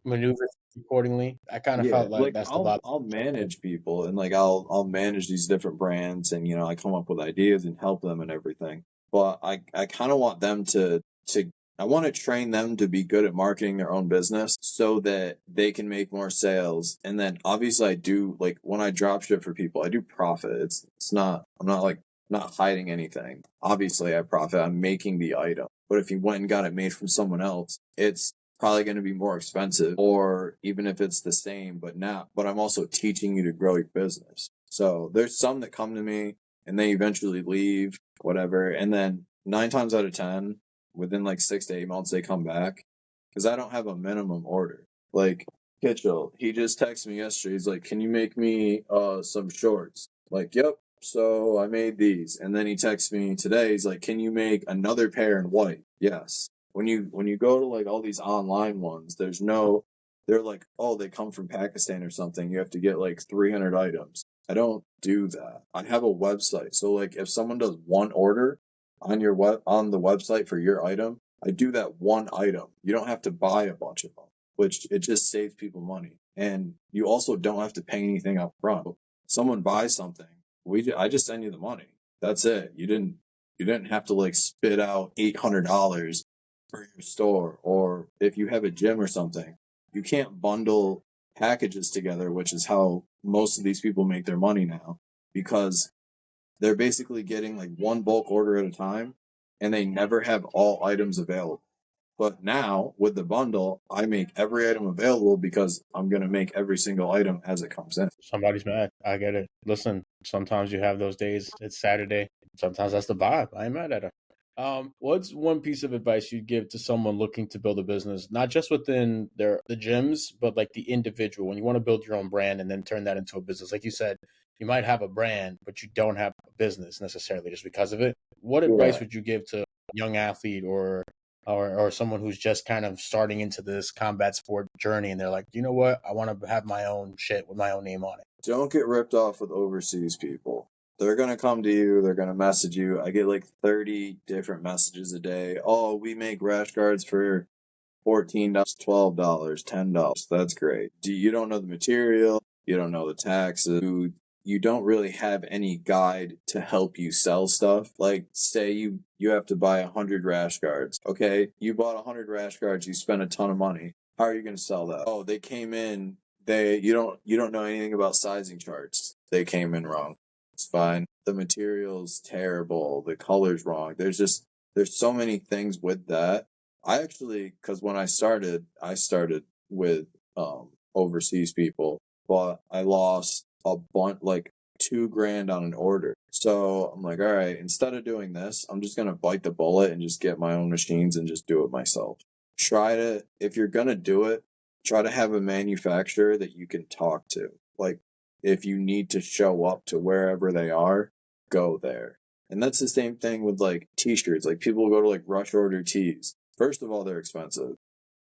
maneuver accordingly. I kind of felt like that's the vibe. I'll manage people and like I'll manage these different brands and I come up with ideas and help them and everything. But I kind of want them to I want to train them to be good at marketing their own business so that they can make more sales. And then obviously I do, like when I drop ship for people, I do profit. It's not, I'm not hiding anything. Obviously I profit. I'm making the item. But if you went and got it made from someone else, it's probably going to be more expensive, or even if it's the same, but I'm also teaching you to grow your business. So there's some that come to me and they eventually leave, whatever. And then 9 times out of 10, within like 6 to 8 months, they come back because I don't have a minimum order. Like Kitchell, he just texted me yesterday. He's like, "Can you make me some shorts?" Like, yep. So I made these, and then he texts me today. He's like, "Can you make another pair in white?" Yes. When you go to like all these online ones, they're like, oh, they come from Pakistan or something. You have to get like 300 items. I don't do that. I have a website. So like if someone does one order on the website for your item, I do that one item. You don't have to buy a bunch of them, which it just saves people money. And you also don't have to pay anything up front. Someone buys something, I just send you the money. That's it. You didn't have to like spit out $800 for your store. Or if you have a gym or something, you can't bundle packages together, which is how most of these people make their money now, because they're basically getting like one bulk order at a time and they never have all items available. But now with the bundle, I make every item available because I'm going to make every single item as it comes in. Somebody's mad. I get it. Listen, sometimes you have those days. It's Saturday. Sometimes that's the vibe. I ain't mad at it. What's one piece of advice you'd give to someone looking to build a business, not just within the gyms, but like the individual, when you want to build your own brand and then turn that into a business? Like you said, you might have a brand, but you don't have a business necessarily just because of it. What advice Yeah. would you give to a young athlete or someone who's just kind of starting into this combat sport journey and they're like, you know what, I want to have my own shit with my own name on it? Don't get ripped off with overseas people. They're going to come to you. They're going to message you. I get like 30 different messages a day. Oh, we make rash guards for $14, $12, $10. That's great. You don't know the material. You don't know the taxes. You don't really have any guide to help you sell stuff. Like, say you have to buy 100 rash guards. Okay, you bought 100 rash guards. You spent a ton of money. How are you going to sell that? Oh, they came in. You don't know anything about sizing charts. They came in wrong. It's fine. The material's terrible. The color's wrong. There's so many things with that. I actually, because when I started with overseas people, but I lost a bunch, like $2,000 on an order. So I'm like, all right, instead of doing this, I'm just gonna bite the bullet and just get my own machines and just do it myself. If you're gonna do it, try to have a manufacturer that you can talk to. Like, if you need to show up to wherever they are, go there. And that's the same thing with like t-shirts. Like, people go to like rush order tees. First of all, they're expensive.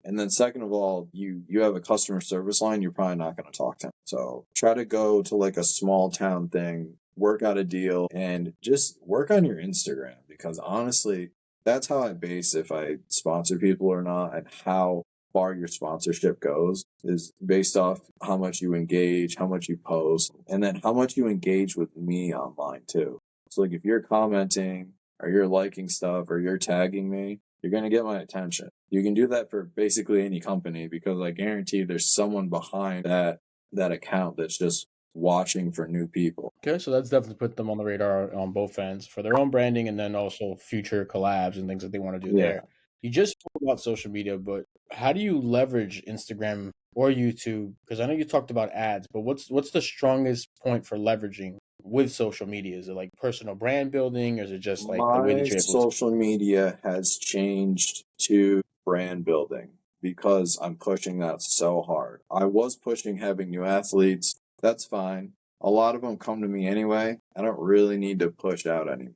And then second of all, you have a customer service line, you're probably not going to talk to them. So try to go to like a small town thing, work out a deal, and just work on your Instagram, because honestly, that's how I base if I sponsor people or not, and how far your sponsorship goes is based off how much you engage, how much you post, and then how much you engage with me online too. So like, if you're commenting or you're liking stuff or you're tagging me, you're going to get my attention. You can do that for basically any company, because I guarantee there's someone behind that account that's just watching for new people. Okay, so that's definitely put them on the radar on both ends for their own branding and then also future collabs and things that they want to do Yeah. there. You just spoke about social media, but how do you leverage Instagram or YouTube? Because I know you talked about ads, but what's the strongest point for leveraging with social media? Is it like personal brand building, or is it just like the way My that you're able to? social media has changed to brand building because I'm pushing that so hard. I was pushing having new athletes. That's fine. A lot of them come to me anyway. I don't really need to push out anymore.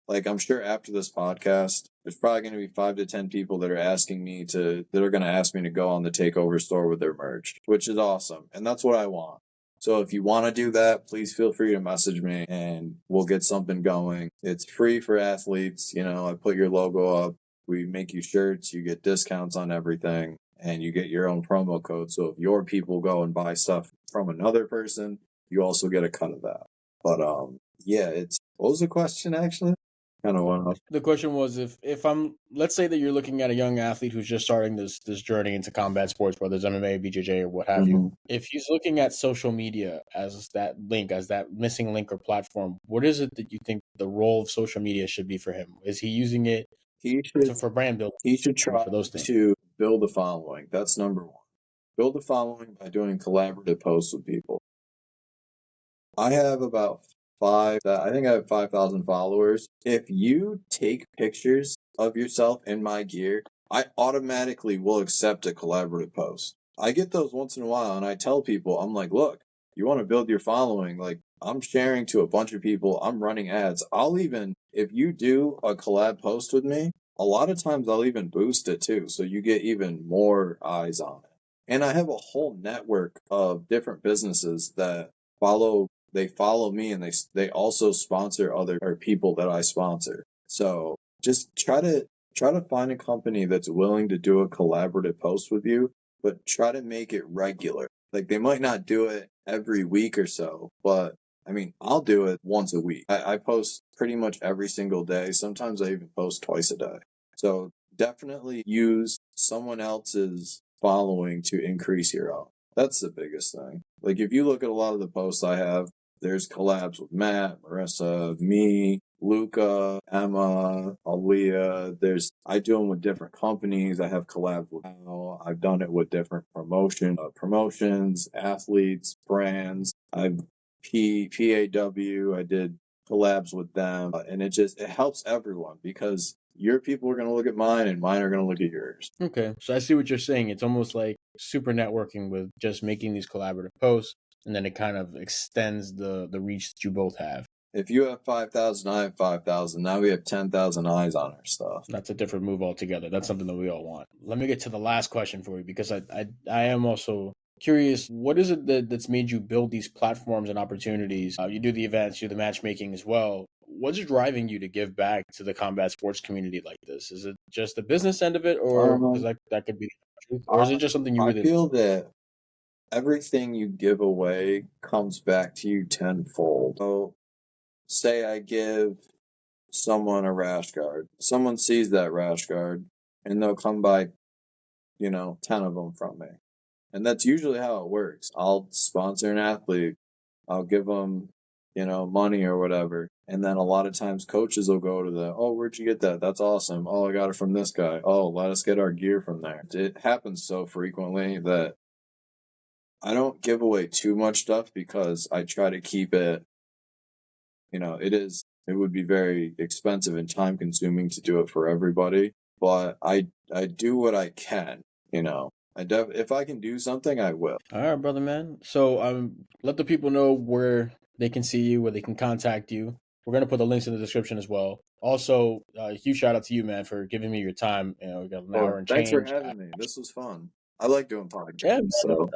Like, I'm sure after this podcast, there's probably going to be 5 to 10 people that are going to ask me to go on the takeover store with their merch, which is awesome. And that's what I want. So if you want to do that, please feel free to message me and we'll get something going. It's free for athletes. I put your logo up. We make you shirts. You get discounts on everything and you get your own promo code. So if your people go and buy stuff from another person, you also get a cut of that. But, yeah, what was the question actually? Kind of went off. The question was, if I'm, let's say that you're looking at a young athlete who's just starting this journey into combat sports, whether it's MMA, BJJ, or what have you. If he's looking at social media as that link, as that missing link or platform, what is it that you think the role of social media should be for him? Is he using it He should for brand building he should or try for those things? to build a following. That's number one. Build a following by doing collaborative posts with people. I have about I think I have 5,000 followers. If you take pictures of yourself in my gear, I automatically will accept a collaborative post. I get those once in a while and I tell people, I'm like, look, you want to build your following? Like, I'm sharing to a bunch of people. I'm running ads. If you do a collab post with me, a lot of times I'll even boost it too. So you get even more eyes on it. And I have a whole network of different businesses that follow me, and they also sponsor other or people that I sponsor. So just try to find a company that's willing to do a collaborative post with you, but try to make it regular. Like, they might not do it every week or so, but I mean, I'll do it once a week. I post pretty much every single day. Sometimes I even post twice a day. So definitely use someone else's following to increase your own. That's the biggest thing. Like, if you look at a lot of the posts I have, there's collabs with Matt, Marissa, me, Luca, Emma, Aaliyah. I do them with different companies. I have collabs with Al. I've done it with different promotions, athletes, brands. I've PAW. I did collabs with them, and it helps everyone because your people are going to look at mine and mine are going to look at yours. Okay, so I see what you're saying. It's almost like super networking with just making these collaborative posts, and then it kind of extends the reach that you both have. If you have 5,000, I have 5,000. Now we have 10,000 eyes on our stuff. That's a different move altogether. That's something that we all want. Let me get to the last question for you because I am also curious. What is it that's made you build these platforms and opportunities? You do the events, you do the matchmaking as well. What's driving you to give back to the combat sports community like this? Is it just the business end of it, or because that could be the truth, or is it just something you really? I feel that everything you give away comes back to you tenfold. So, say I give someone a rash guard. Someone sees that rash guard, and they'll come buy, 10 of them from me. And that's usually how it works. I'll sponsor an athlete. I'll give them, money or whatever. And then a lot of times coaches will go to oh, where'd you get that? That's awesome. Oh, I got it from this guy. Oh, let us get our gear from there. It happens so frequently that I don't give away too much stuff because I try to keep it, it would be very expensive and time consuming to do it for everybody. But I do what I can, if I can do something, I will. All right, brother, man. So let the people know where they can see you, where they can contact you. We're gonna put the links in the description as well. Also, a huge shout out to you, man, for giving me your time. We got an hour and Thanks for change. having me. This was fun. I like doing podcasts. Yeah, man, So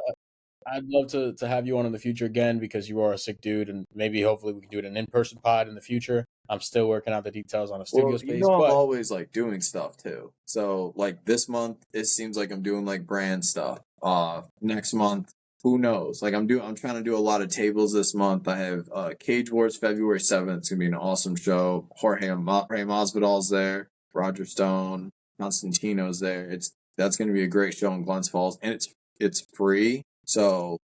I'd love to have you on in the future again because you are a sick dude, and maybe hopefully we can do it an in-person pod in the future. I'm still working out the details on a studio space, I'm but always like doing stuff too. So like this month, it seems like I'm doing like brand stuff. Next month, who knows? Like I'm trying to do a lot of tables this month. I have Cage Wars February 7th. It's gonna be an awesome show. Jorge Masvidal's there. Roger Stone, Constantino's there. That's gonna be a great show in Glens Falls, and it's free. So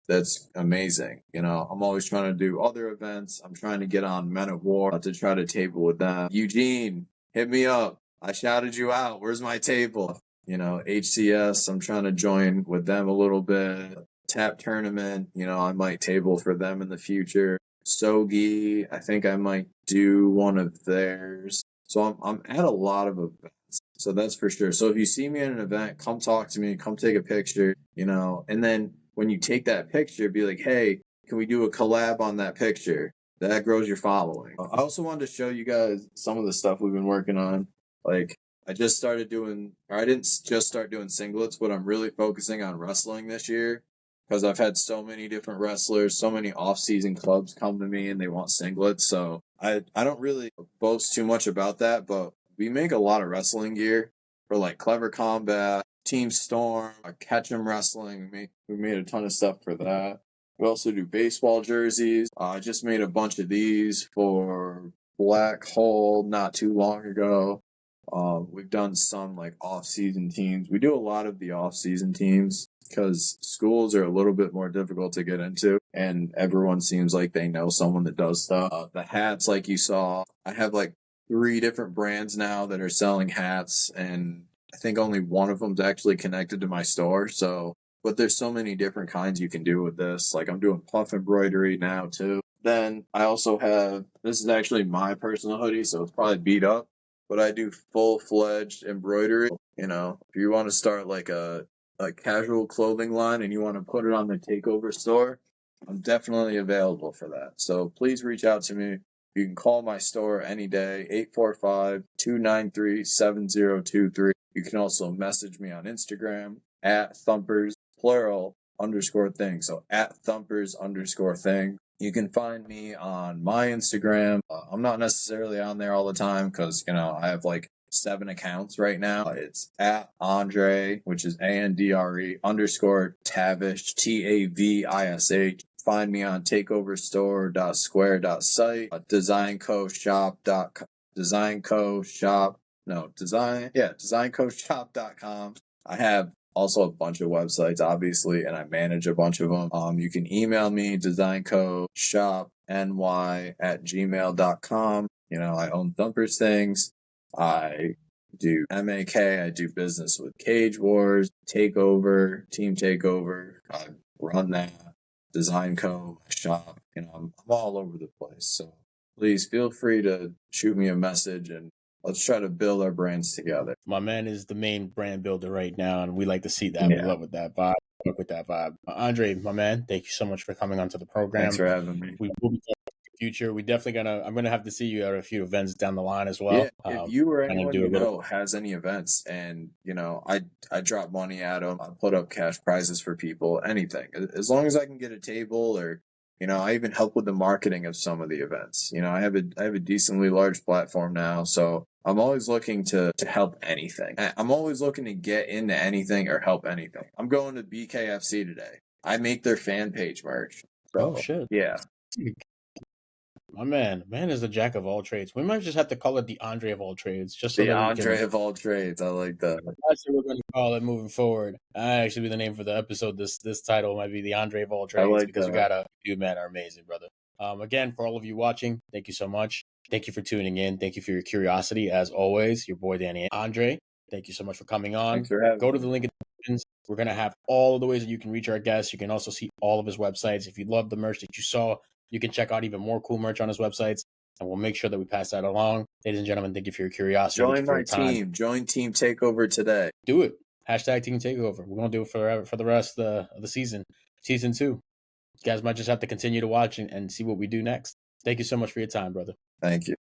that's amazing. I'm always trying to do other events. I'm trying to get on Men of War to try to table with them. Eugene, hit me up. I shouted you out. Where's my table? HCS, I'm trying to join with them a little bit. Tap tournament, I might table for them in the future. Sogi, I think I might do one of theirs. So I'm at a lot of events. So that's for sure. So if you see me at an event, come talk to me, come take a picture, and then when you take that picture, be like, hey, can we do a collab on that picture? That grows your following. I also wanted to show you guys some of the stuff we've been working on. Like, I didn't just start doing singlets, but I'm really focusing on wrestling this year because I've had so many different wrestlers, so many off-season clubs come to me and they want singlets. So I don't really boast too much about that, but we make a lot of wrestling gear for like Clever Combat, Team Storm, Catch 'em Wrestling. We made a ton of stuff for that. We also do baseball jerseys. I just made a bunch of these for Black Hole not too long ago. We've done some like off-season teams. We do a lot of the off-season teams because schools are a little bit more difficult to get into, and everyone seems like they know someone that does stuff. The hats, like you saw, I have like 3 different brands now that are selling hats, and I think only one of them's actually connected to my store. So, but there's so many different kinds you can do with this. Like I'm doing puff embroidery now too. Then I also have, this is actually my personal hoodie, so it's probably beat up, but I do full-fledged embroidery. If you want to start like a casual clothing line and you want to put it on the takeover store, I'm definitely available for that. So please reach out to me. You can call my store any day, 845-293-7023. You can also message me on Instagram at Thumpers, plural, _thing. So at Thumpers _thing. You can find me on my Instagram. I'm not necessarily on there all the time because, I have like 7 accounts right now. It's at Andre, which is ANDRE _ Tavish, TAVISH. Find me on takeoverstore.square.site, designcoshop.com. I have also a bunch of websites, obviously, and I manage a bunch of them. You can email me, designcoshopny@gmail.com. You know, I own Thumper's things. I do MAK. I do business with Cage Wars, Takeover, Team Takeover. I run that. Design Co, my shop. You know, I'm all over the place. So please feel free to shoot me a message and let's try to build our brands together. My man is the main brand builder right now, and we like to see that. Yeah. We love with that vibe. Work with that vibe. Andre, my man, thank you so much for coming onto the program. Thanks for having me. We will be talking in the future. We definitely I'm gonna have to see you at a few events down the line as well. Yeah, if you or anyone do you a little- know has any events, and you know, I drop money at them. I put up cash prizes for people. Anything, as long as I can get a table, or you know, I even help with the marketing of some of the events. You know, I have a decently large platform now, so I'm always looking to help anything. I'm always looking to get into anything or help anything. I'm going to BKFC today. I make their fan page merch. So, Oh shit! yeah. My man is a jack of all trades. We might just have to call it the Andre of all trades, just so The that we Andre can. of all trades. I like that. That's what we're going to call it moving forward. Actually, be the name for the episode. This title might be the Andre of all trades, like because that. we got you, man, are amazing, brother. Again, for all of you watching, thank you so much. Thank you for tuning in. Thank you for your curiosity, as always. Your boy Danny Andre. Thank you so much for coming on. Thanks for having Go to me. the link in the description. We're going to have all of the ways that you can reach our guests. You can also see all of his websites. If you love the merch that you saw, you can check out even more cool merch on his websites, and we'll make sure that we pass that along. Ladies and gentlemen, thank you for your curiosity. Join my team. Join Team Takeover today. Do it. Hashtag Team Takeover. We're going to do it forever for the rest of the season. Season 2. You guys might just have to continue to watch and see what we do next. Thank you so much for your time, brother. Thank you.